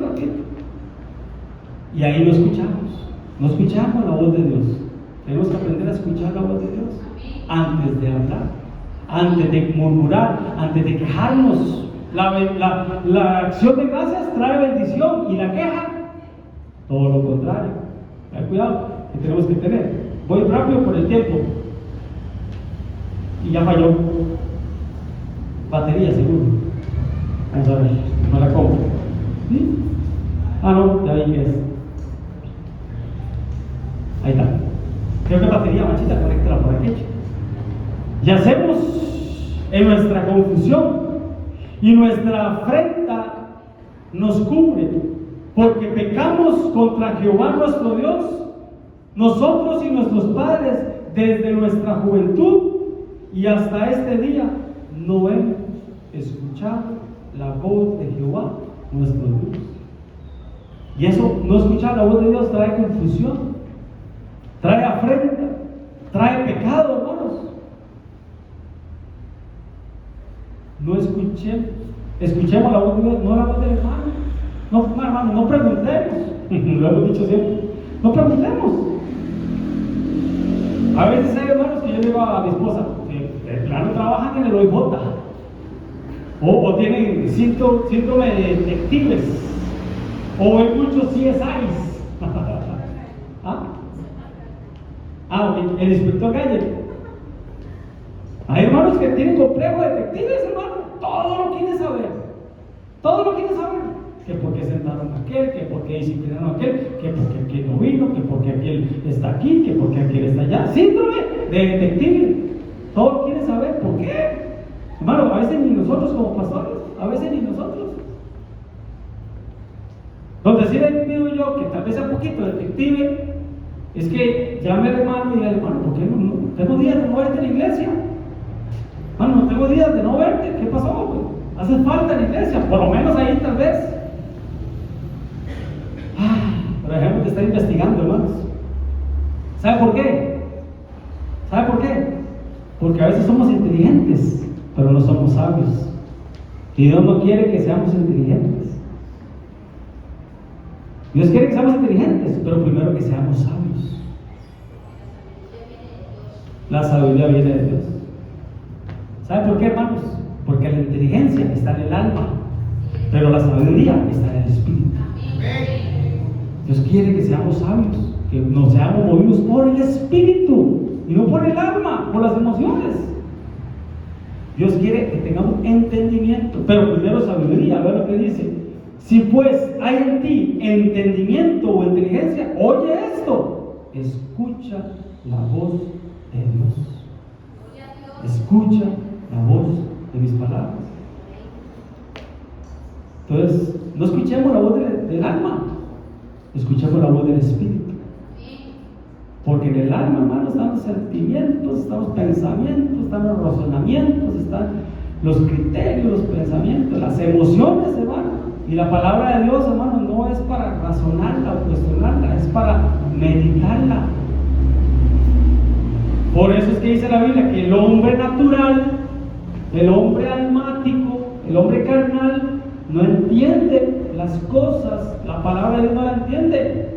Y ahí no escuchamos la voz de Dios. Tenemos que aprender a escuchar la voz de Dios antes de hablar, antes de murmurar, antes de quejarnos. La acción de gracias trae bendición y la queja, todo lo contrario. Ten cuidado, que tenemos que tener. Voy rápido por el tiempo. Y ya falló. Batería, seguro. Vamos a ver, no la compro. ¿Sí? No, ya vi que es. Ahí está. Creo que batería, machita, conéctala por aquí. Y hacemos en nuestra confusión y nuestra afrenta nos cubre, porque pecamos contra Jehová nuestro Dios, nosotros y nuestros padres, desde nuestra juventud y hasta este día no hemos escuchado la voz de Jehová nuestro Dios. Y eso, no escuchar la voz de Dios, trae confusión, trae afrenta, trae pecado, hermanos. No escuchemos la voz de Dios, no la voz del hermano. No, hermano, no preguntemos. Lo hemos dicho siempre. No preguntemos. A veces hay hermanos que yo digo a mi esposa, de plano trabajan en el OIJ o tienen síndrome de detectives, o hay muchos CSIs. El inspector Galler. Hay hermanos que tienen complejo de detectives, hermano. Todo lo quieren saber. Que por qué sentaron a aquel, que por qué disciplinaron a aquel, que por qué aquel no vino, que por qué aquel está aquí, que por qué aquel está allá. Síndrome de detective. Todo lo quieren saber. ¿Por qué? Hermano, a veces ni nosotros como pastores, a veces ni nosotros. Donde sí le pido yo que tal vez sea un poquito detective, es que llame al hermano y diga: hermano, ¿por qué no tengo días de no verte en la iglesia? Hermano, no tengo días de no verte. ¿Qué pasó, güey? Hace falta en la iglesia, por lo menos ahí tal vez. Pero dejemos de estar investigando, hermanos. ¿Sabe por qué? Porque a veces somos inteligentes, pero no somos sabios. Y Dios no quiere que seamos inteligentes. Dios quiere que seamos inteligentes, pero primero que seamos sabios. La sabiduría viene de Dios. ¿Sabe por qué, hermanos? Porque la inteligencia está en el alma, pero la sabiduría está en el espíritu. Dios quiere que seamos sabios, que nos seamos movidos por el espíritu y no por el alma, por las emociones. Dios quiere que tengamos entendimiento, pero primero sabiduría. A ver lo que dice: si pues hay en ti entendimiento o inteligencia, oye esto, escucha la voz de Dios. Escucha la voz de mis palabras. Entonces, no escuchemos la voz del alma, escuchemos la voz del Espíritu. Porque en el alma, hermano, están los sentimientos, están los pensamientos, están los razonamientos, están los criterios, los pensamientos, las emociones, hermano. Y la palabra de Dios, hermano, no es para razonarla o cuestionarla, es para meditarla. Por eso es que dice la Biblia que el hombre natural, el hombre almático, el hombre carnal, no entiende las cosas, la palabra de Dios no la entiende.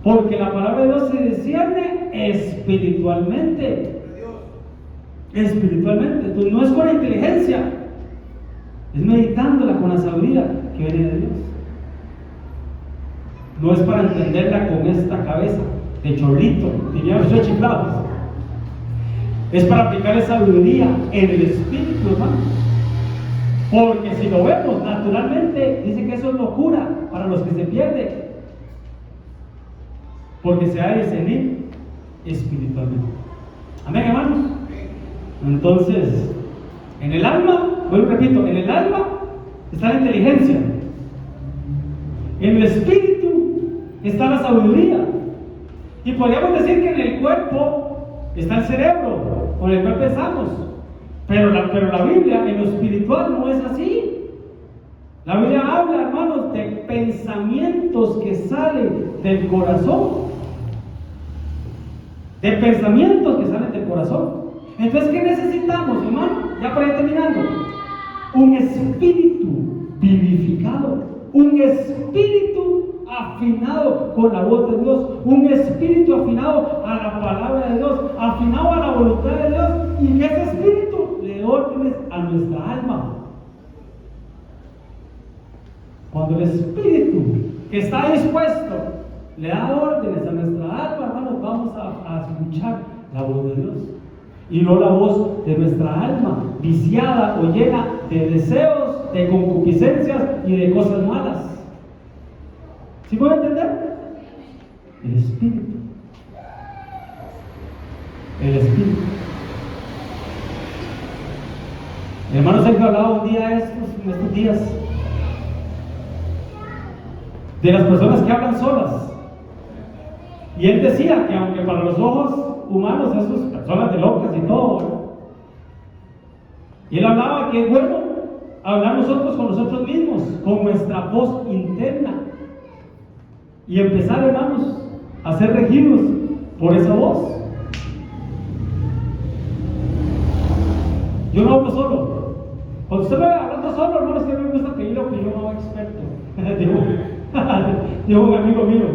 Porque la palabra de Dios se discierne espiritualmente. Espiritualmente. Entonces no es con la inteligencia, es meditándola con la sabiduría que viene de Dios. No es para entenderla con esta cabeza de chorlito, diría los chiflados. Es para aplicar esa sabiduría en el espíritu, hermano. Porque si lo vemos naturalmente, dice que eso es locura para los que se pierden. Porque se ha de discernir espiritualmente. Amén, hermanos. Entonces, en el alma, vuelvo repito, en el alma está la inteligencia. En el espíritu está la sabiduría. Y podríamos decir que en el cuerpo está el cerebro, con el cual pensamos. Pero la Biblia, en lo espiritual, no es así. La Biblia habla, hermanos, de pensamientos que salen del corazón. De pensamientos que salen del corazón. Entonces, ¿qué necesitamos, hermano? Ya para ir terminando. Un espíritu vivificado. Un espíritu afinado con la voz de Dios. Un espíritu afinado a la palabra de Dios. Afinado a la voluntad de Dios. Y ese espíritu le dé órdenes a nuestra alma. Cuando el espíritu que está dispuesto le da órdenes a nuestra alma, hermanos, vamos a escuchar la voz de Dios. Y no la voz de nuestra alma, viciada o llena de deseos, de concupiscencias y de cosas malas. ¿Sí pueden entender? El espíritu. El espíritu. Mi hermano se ha hablado un día en estos días de las personas que hablan solas. Y él decía que aunque para los ojos humanos esas personas de locas y todo, ¿verdad? Y él hablaba que es bueno hablar nosotros con nosotros mismos, con nuestra voz interna. Y empezar, hermanos, a ser regidos por esa voz. Yo no hablo solo. Cuando usted me ve hablando solo, hermanos, es que me gusta pedir la opinión a un experto. Dijo un amigo mío.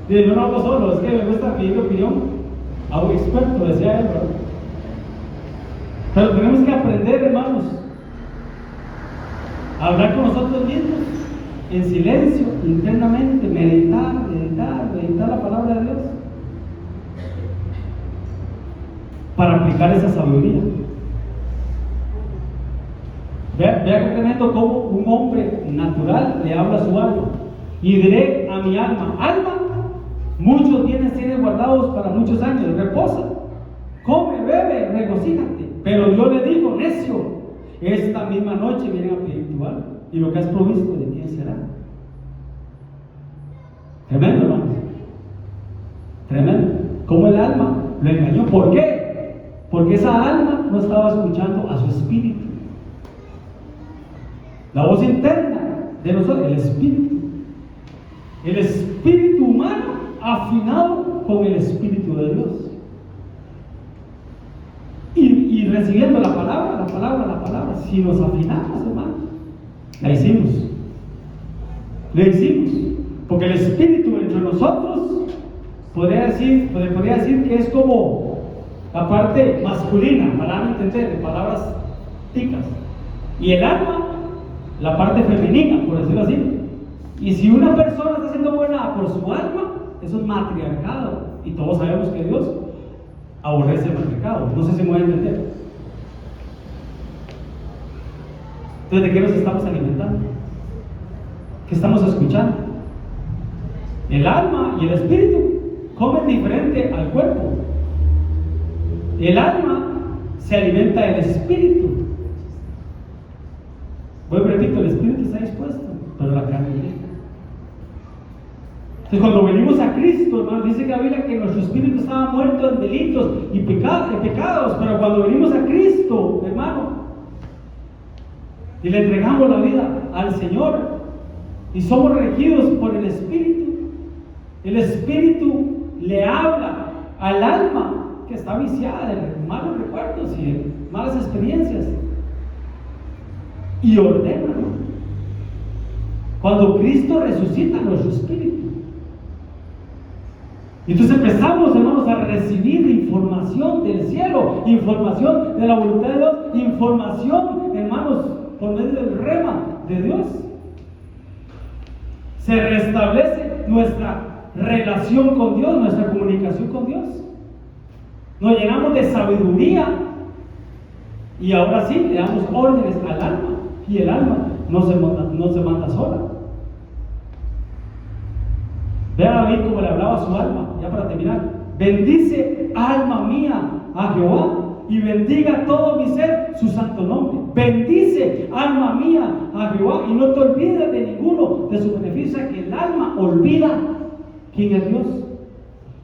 Dice, yo no hablo solo, es que me gusta pedir opinión a un experto, decía él, ¿verdad? Pero tenemos que aprender, hermanos, a hablar con nosotros mismos, en silencio, internamente, meditar la palabra de Dios, para aplicar esa sabiduría. Vea que tremendo como un hombre natural le habla a su alma. Y diré a mi alma, alma, muchos bienes tienes guardados para muchos años, reposa, come, bebe, regocíjate. Pero yo le digo, necio, esta misma noche vienen a pedir tu alma, y lo que has provisto, ¿de quién será? Tremendo, hermanos. Tremendo. Como el alma lo engañó. ¿Por qué? Porque esa alma no estaba escuchando a su espíritu. La voz interna de nosotros, el espíritu humano afinado con el espíritu de Dios. Y recibiendo la palabra. Si nos afinamos, hermano, la hicimos. Porque el espíritu entre nosotros podría decir que es como la parte masculina, para entender, de palabras ticas. Y el alma, la parte femenina, por decirlo así. Y si una persona está haciendo buena por su alma, eso es matriarcado. Y todos sabemos que Dios aborrece el matriarcado. No sé si me voy a entender. Entonces, ¿de qué nos estamos alimentando? ¿Qué estamos escuchando? El alma y el espíritu. comen diferente al cuerpo. El alma se alimenta del espíritu. Vuelvo y repito, el espíritu está dispuesto, pero la carne no. Entonces, cuando venimos a Cristo, hermano, dice que la Biblia que nuestro espíritu estaba muerto en delitos y pecados, pero cuando venimos a Cristo, hermano, y le entregamos la vida al Señor y somos regidos por el Espíritu le habla al alma que está viciada de malos recuerdos y de malas experiencias y ordena, ¿no? Cuando Cristo resucita nuestro espíritu, y entonces empezamos, hermanos, a recibir información del cielo, información de la voluntad de Dios, información, hermanos, por medio del rema de Dios. Se restablece nuestra relación con Dios, nuestra comunicación con Dios. Nos llenamos de sabiduría y ahora sí le damos órdenes al alma, y el alma no se manda sola. Vea a David como le hablaba a su alma, ya para terminar. Bendice, alma mía, a Jehová, y bendiga todo mi ser su santo nombre. Bendice, alma mía, a Jehová, y no te olvides de ninguno de sus beneficios, que el alma olvida quién es Dios.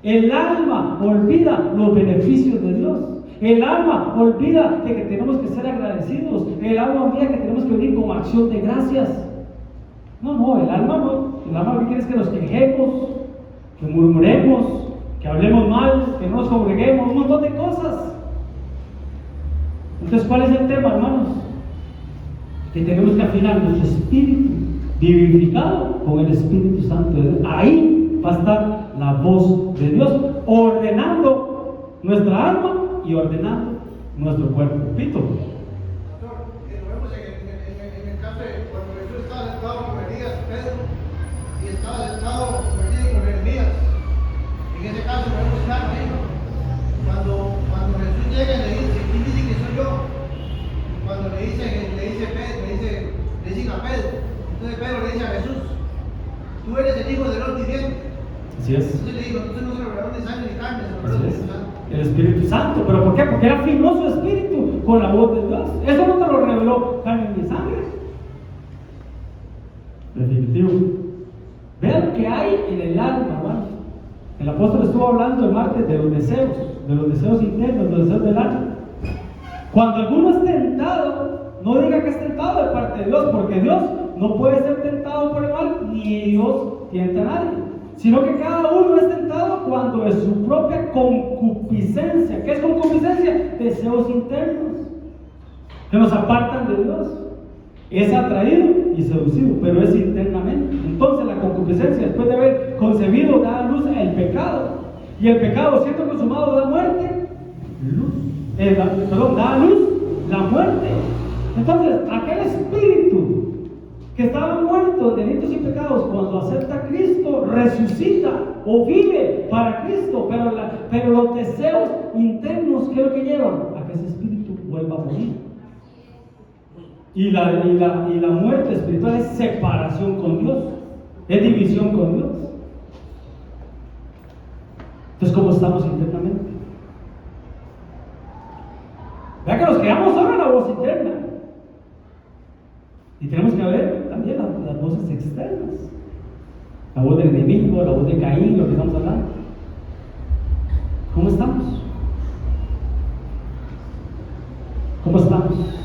El alma olvida los beneficios de Dios. El alma olvida de que tenemos que ser agradecidos. El alma olvida que tenemos que venir con acción de gracias. No, el alma no. El alma lo que quiere es que nos quejemos, que murmuremos, que hablemos mal, que no nos congreguemos, un montón de cosas. Entonces, ¿cuál es el tema, hermanos? Que tenemos que afinar nuestro espíritu vivificado con el Espíritu Santo de Dios. Ahí va a estar la voz de Dios ordenando nuestra alma y ordenando nuestro cuerpo. Repito. Lo vemos en el caso de cuando Jesús estaba sentado con Elías, Pedro, y estaba sentado con Jeremías. En ese caso lo vemos claro ahí, ¿no? Cuando Jesús llega y le dice, ¿quién dice que soy yo? Cuando le dicen a Pedro, entonces Pedro le dice a Jesús, tú eres el Hijo del Dios viviente. Así es. Entonces le digo, entonces no se revelaron de sangre ni carne, se revelaron del Espíritu Santo. El Espíritu Santo. ¿Pero por qué? Porque él afinó su espíritu con la voz de Dios. Eso no te lo reveló carne ni sangre. Definitivo. Vean lo que hay en el alma, hermano. El apóstol estuvo hablando el martes de los deseos internos, de los deseos del alma. Cuando alguno es tentado, no diga que es tentado de parte de Dios, porque Dios no puede ser tentado por el mal, ni Dios tienta a nadie, sino que cada uno es tentado cuando es su propia concupiscencia. ¿Qué es concupiscencia? Deseos internos que nos apartan de Dios. Es atraído y seducido, pero es internamente. Entonces la concupiscencia, después de haber concebido, da a luz el pecado, y el pecado, siendo consumado, da muerte, da a luz la muerte. Entonces aquel espíritu que estaba muerto de delitos y pecados, cuando acepta a Cristo, resucita o vive para Cristo, pero los deseos internos, ¿qué es lo que llevan? A que ese espíritu vuelva a morir. Y la muerte espiritual es separación con Dios, es división con Dios. Entonces, ¿cómo estamos internamente? Vea que nos quedamos ahora en la voz interna, y tenemos que ver también las voces externas, la voz del enemigo, la voz de Caín, lo que estamos hablando. ¿Cómo estamos? ¿Cómo estamos?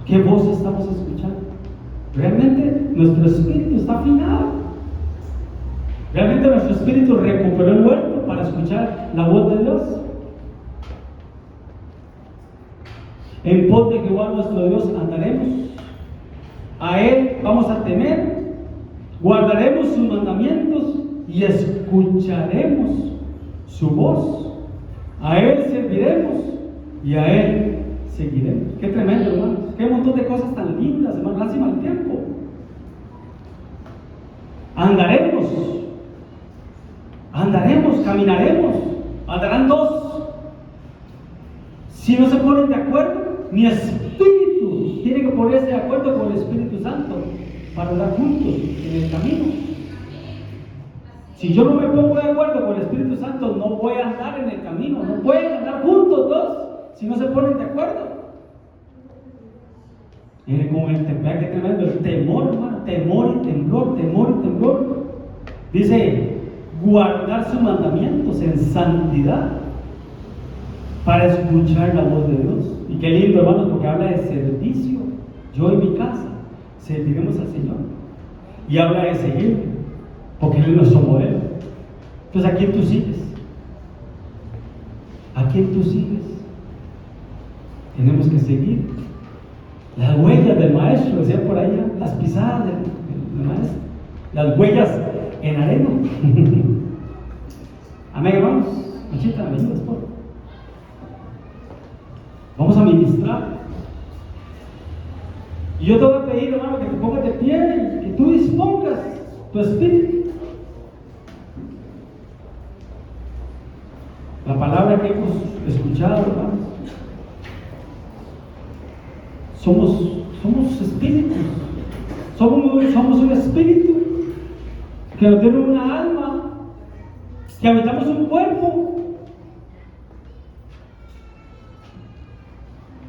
¿Qué voz estamos escuchando? ¿Realmente nuestro espíritu está afinado? ¿Realmente nuestro espíritu recuperó el huerto para escuchar la voz de Dios? En pos de Jehová nuestro Dios andaremos, a Él vamos a temer, guardaremos sus mandamientos y escucharemos su voz. A Él serviremos y a Él seguiremos. Qué tremendo, hermanos. Qué montón de cosas tan lindas, hermanos. Lástima el tiempo. Andaremos, caminaremos. Andarán dos. Si no se ponen de acuerdo, mi espíritu tiene que ponerse de acuerdo con el Espíritu Santo para andar juntos en el camino. Si yo no me pongo de acuerdo con el Espíritu Santo, no voy a andar en el camino. No pueden andar juntos dos si no se ponen de acuerdo. Miren cómo el temor, que tremendo, el temor, hermano, temor y temblor, temor y temblor. Dice, guardar sus mandamientos en santidad para escuchar la voz de Dios. Y qué lindo, hermano, porque habla de servicio. Yo en mi casa serviremos al Señor. Y habla de seguir, porque Él es nuestro modelo. Entonces, ¿a quién tú sigues? ¿A quién tú sigues? Tenemos que seguir las huellas del maestro, decía por ahí, las pisadas del maestro, las huellas en arena. Amén, hermanos. Machita, me ayudas, por favor. Vamos a ministrar. Y yo te voy a pedir, hermano, que te pongas de pie y que tú dispongas tu espíritu. La palabra que hemos escuchado, hermanos. Somos espíritus. Somos un espíritu que no tiene una alma, que habitamos un cuerpo.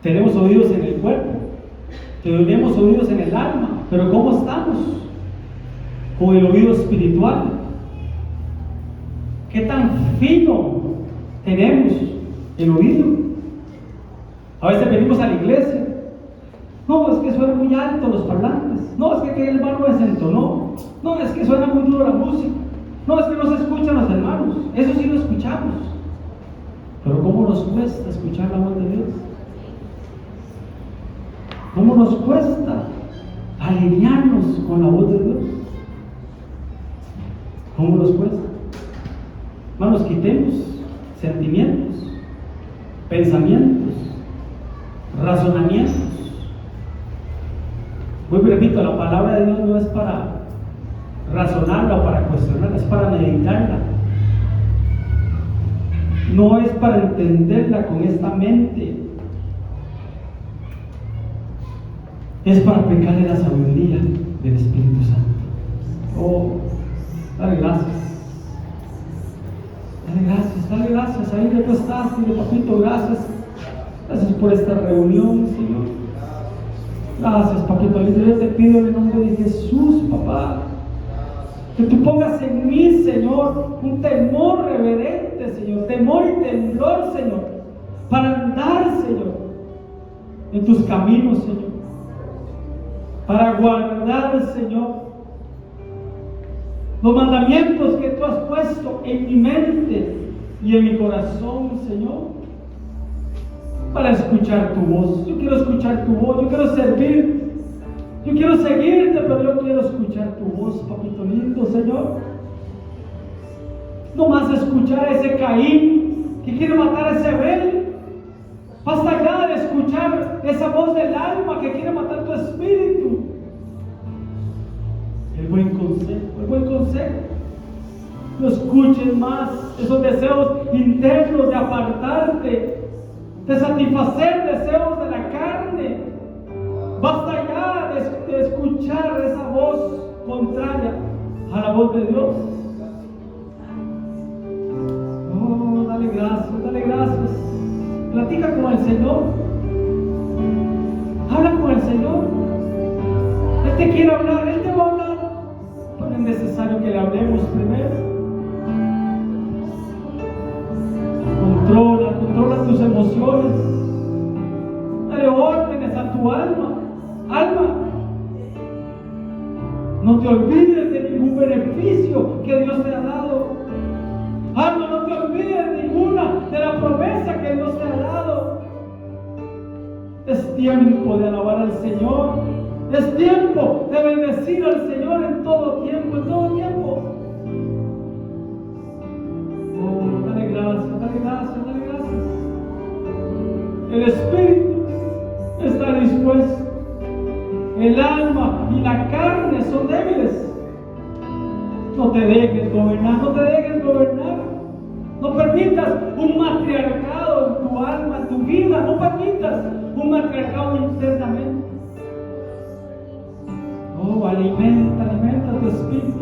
Tenemos oídos en el cuerpo, tenemos oídos en el alma, pero ¿cómo estamos con el oído espiritual? ¿Qué tan fino tenemos el oído? A veces venimos a la iglesia. No, es que suena muy alto los parlantes. No, es que aquel hermano desentonó. No, es que suena muy duro la música. No, es que no se escuchan los hermanos. Eso sí lo escuchamos. Pero ¿cómo nos cuesta escuchar la voz de Dios? ¿Cómo nos cuesta alinearnos con la voz de Dios? ¿Cómo nos cuesta? Hermanos, quitemos sentimientos, pensamientos, razonamientos. Vuelvo y repito, la palabra de Dios no es para razonarla o para cuestionarla, es para meditarla. No es para entenderla con esta mente. Es para aplicarle la sabiduría del Espíritu Santo. Oh, dale gracias. Dale gracias. Ahí donde tú estás, dile, papito, gracias. Gracias por esta reunión, Señor. Gracias, papito lindo. Yo te pido en el nombre de Jesús, papá, que tú pongas en mí, Señor, un temor reverente, Señor, temor y temblor, Señor, para andar, Señor, en tus caminos, Señor, para guardar, Señor, los mandamientos que tú has puesto en mi mente y en mi corazón, Señor, para escuchar tu voz. Yo quiero escuchar tu voz, yo quiero servir, yo quiero seguirte, pero yo quiero escuchar tu voz, papito lindo, Señor. No más escuchar a ese Caín que quiere matar a ese Abel. Basta ya de escuchar esa voz del alma que quiere matar tu espíritu. El buen consejo. No escuches más esos deseos internos de apartarte, de satisfacer deseos de la carne. Basta ya de escuchar esa voz contraria a la voz de Dios. Oh, dale gracias. Platica con el Señor. Habla con el Señor. Él te quiere hablar, Él te va a hablar. Pero es necesario que le hablemos primero. Controla tus emociones. Dale órdenes a tu alma. No te olvides de ningún beneficio que Dios te ha dado. Alma, no te olvides ninguna de la promesa que Dios te ha dado. Es tiempo de alabar al Señor. Es tiempo de bendecir al Señor en todo tiempo, Oh, dale gracias. El espíritu está dispuesto. El alma y la carne son débiles. No te dejes gobernar. No permitas un matriarcado en tu alma, en tu vida. No permitas un matriarcado internamente. Oh, alimenta tu espíritu.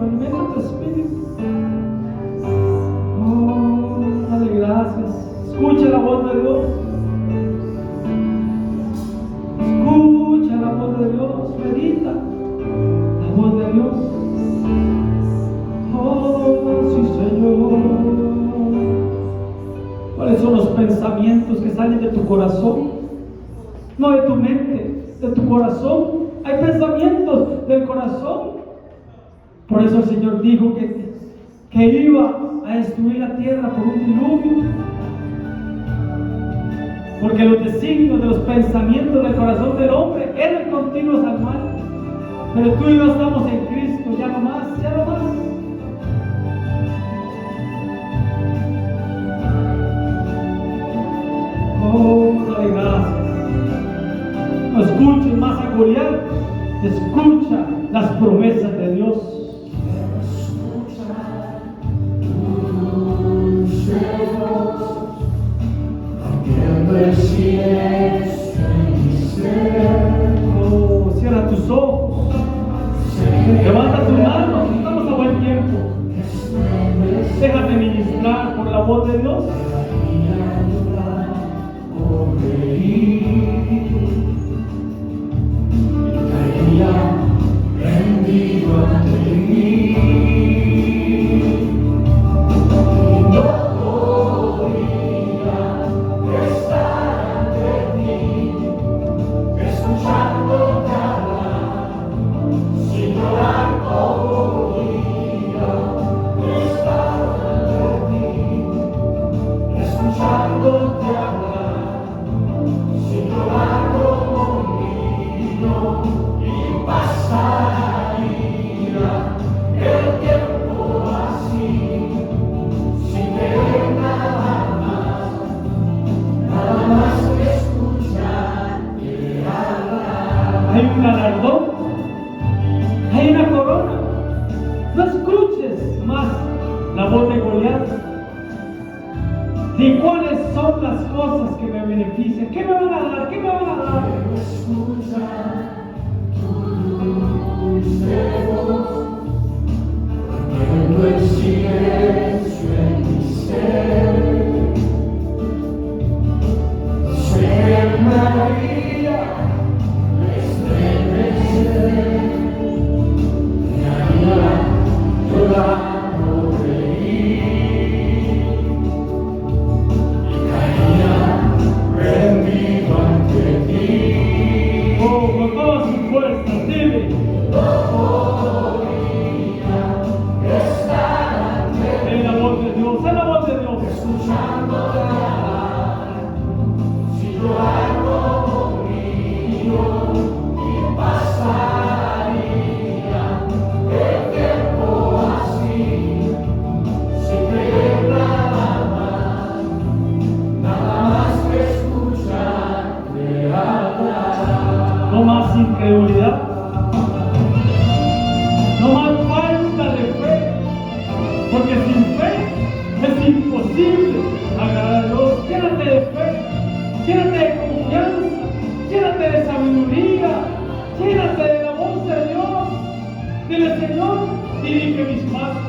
pensamientos que salen de tu corazón, no de tu mente, de tu corazón. Hay pensamientos del corazón. Por eso el Señor dijo que iba a destruir la tierra por un diluvio. Porque los designios de los pensamientos del corazón del hombre eran continuos al mal. Pero tú y yo estamos en Cristo, ya no más, ya no más. Oh, dale gracias. No escuches más a Goliat, escucha las promesas de Dios. Oh, cierra tus ojos, levanta tus manos, estamos a buen tiempo. Déjate ministrar por la voz de Dios. Hay un galardón, hay una corona. No escuches más la voz de Goliat. Di cuáles son las cosas que me benefician. ¿Qué me van a dar? ¿Qué me van a dar? El silencio en mi ser, ser María, estremecer, María, llorando reír, y caía rendido ante ti. Oh, con todas sus fuerzas, dime. Es la voz de Dios, es la voz de Dios. Escuchándote hablar, si yo hago conmigo y pasaría el tiempo así, sin creer nada más que escucharte hablar. No más incredulidad, no más falta de fe, porque sin fe es imposible agradar a Dios. Llénate de fe, llénate de confianza, llénate de sabiduría, llénate de la voz de Dios. Dile: Señor, dirige mis pasos.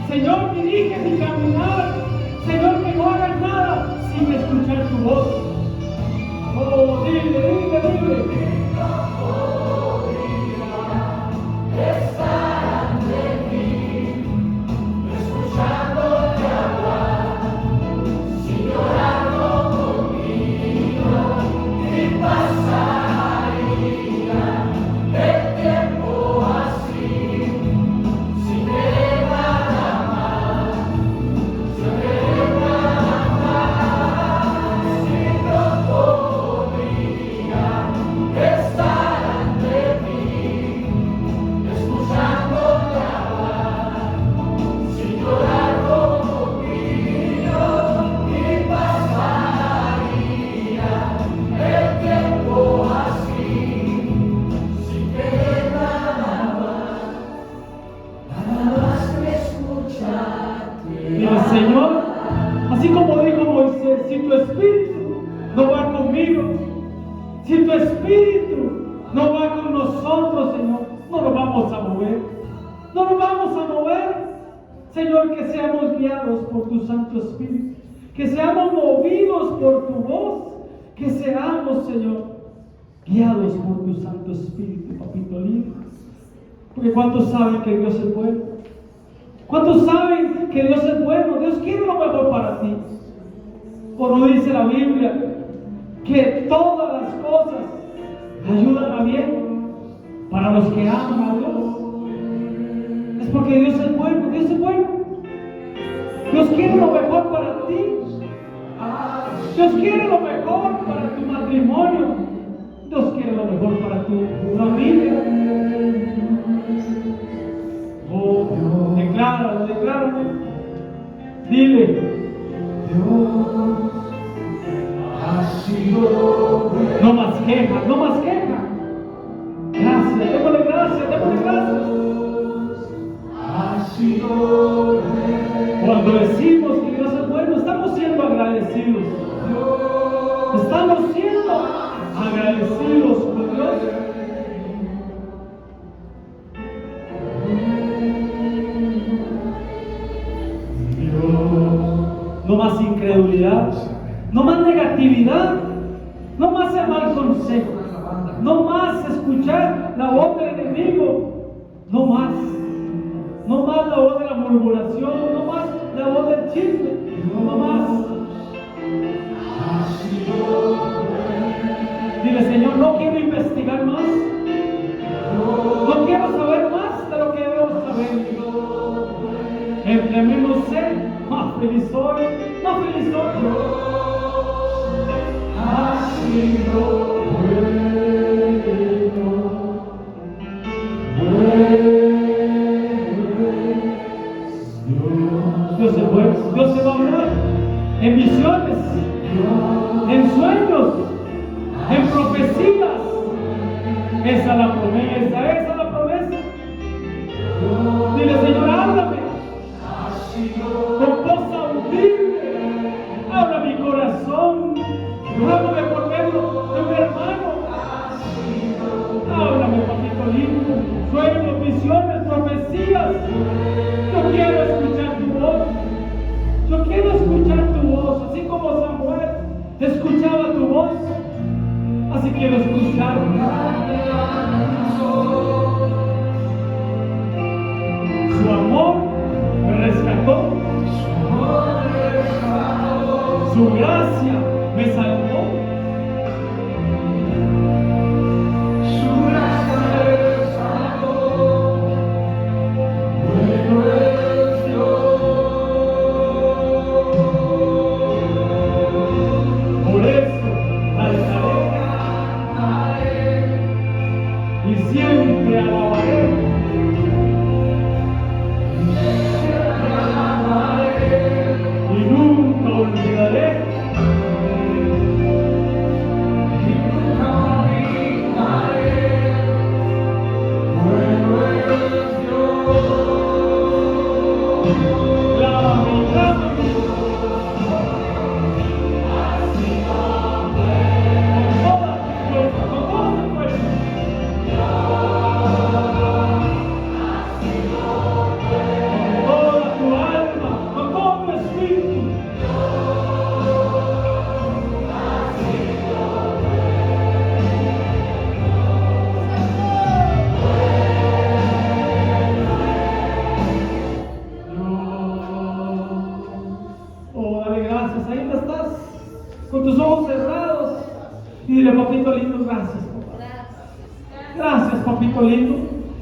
Señor, dirige mi caminar. Señor, que no hagas nada sin escuchar tu voz. Oh, dile. Señor, así como dijo Moisés, si tu espíritu no va conmigo, si tu espíritu no va con nosotros, Señor, no nos vamos a mover, no nos vamos a mover. Señor, que seamos guiados por tu Santo Espíritu, que seamos movidos por tu voz, que seamos, Señor, guiados por tu Santo Espíritu, papito lindo. Porque ¿cuántos saben que Dios es bueno? ¿Cuántos saben que Dios es bueno? Dios quiere lo mejor para ti. ¿O no dice la Biblia que todas las cosas ayudan a bien para los que aman a Dios? Es porque Dios es bueno, Dios es bueno. Dios quiere lo mejor para ti. Dios quiere lo mejor para tu matrimonio. Dios quiere lo mejor para tu familia. Oh, decláralo, decláralo. Dile: Dios ha sido bueno. No más queja, no más queja. Gracias, démosle gracias, démosle gracias. Ha sido bueno. Cuando decimos que Dios es bueno, estamos siendo agradecidos. Estamos siendo agradecidos con Dios. No más incredulidad, no más negatividad, no más el mal consejo, no más escuchar la voz del enemigo, no más la voz de la murmuración, no más la voz del chisme, no más. Dile: Señor, no quiero investigar más, no quiero saber más de lo que debo saber. Entre menos sé, más feliz soy, más feliz soy. Ha sido Dios es bueno. Dios se va a hablar en visiones, en sueños, en profecías. Esa es la promesa, esa es la promesa. Dile: Señor, háblame con voz audible, habla mi corazón, háblame por medio de mi hermano, háblame, papito lindo, sueños, visiones, profecías. Yo quiero escuchar tu voz, yo quiero escuchar tu voz, así como Samuel escuchaba tu voz, así quiero escuchar. Su amor me rescató, su gracia me salvó, su gracia me salvó. Bueno es Dios. Por eso alzaré y siempre alabaré. Y nunca olvidaré. Bueno es Dios. Clámame, clámame. Con toda tu fuerza, con toda tu fuerza. Con toda tu alma, con todo tu espíritu. Oh, dale gracias. Ahí no estás, con tus ojos cerrados. Y dile: papito lindo, gracias, papá. Gracias, papito lindo.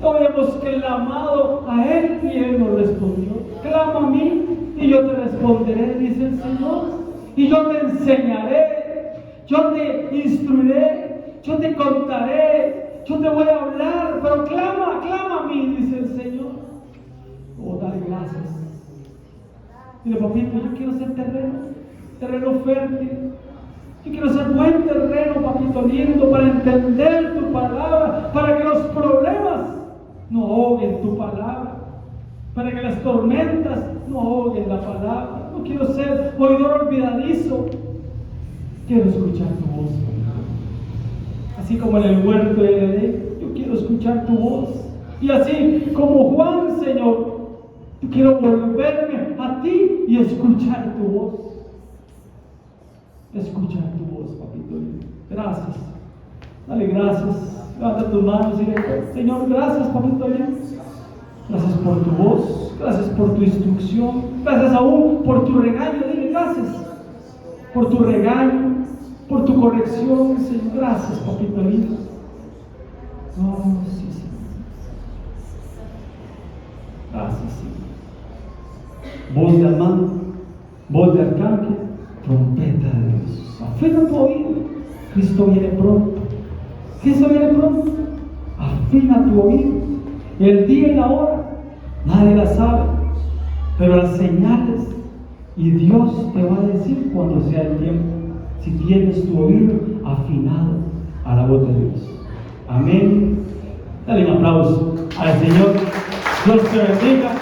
Hoy hemos clamado a Él y Él nos respondió. Clama a mí y yo te responderé, dice el Señor. Y yo te enseñaré, yo te instruiré, yo te contaré, yo te voy a hablar, pero clama a mí, dice el Señor. Oh, dale gracias. Dile: papito, yo quiero ser terreno fértil. Yo quiero ser buen terreno, papito lindo, para entender tu palabra, para que los problemas no ahoguen tu palabra, para que las tormentas no ahoguen la palabra. No quiero ser oidor olvidadizo, quiero escuchar tu voz. Así como en el huerto de Edén, yo quiero escuchar tu voz. Y así como Juan, Señor, yo quiero volverme a ti y escuchar tu voz. Escuchar tu voz, papito. Gracias. Dale gracias. Levanta tus manos y dile: Señor, gracias, papito. Gracias por tu voz. Gracias por tu instrucción. Gracias aún por tu regaño. Dile gracias. por tu regaño, por tu corrección, Señor. Gracias, papito lindo. Oh, sí, Señor. Gracias, Señor. Voz de hermano, voz de arcángel, trompeta de Dios. Afina tu oído. Cristo viene pronto. Cristo viene pronto. Afina tu oído. El día y la hora, nadie la sabe, pero las señales, y Dios te va a decir cuando sea el tiempo, si tienes tu oído afinado a la voz de Dios. Amén. Dale un aplauso al Señor. Dios te bendiga.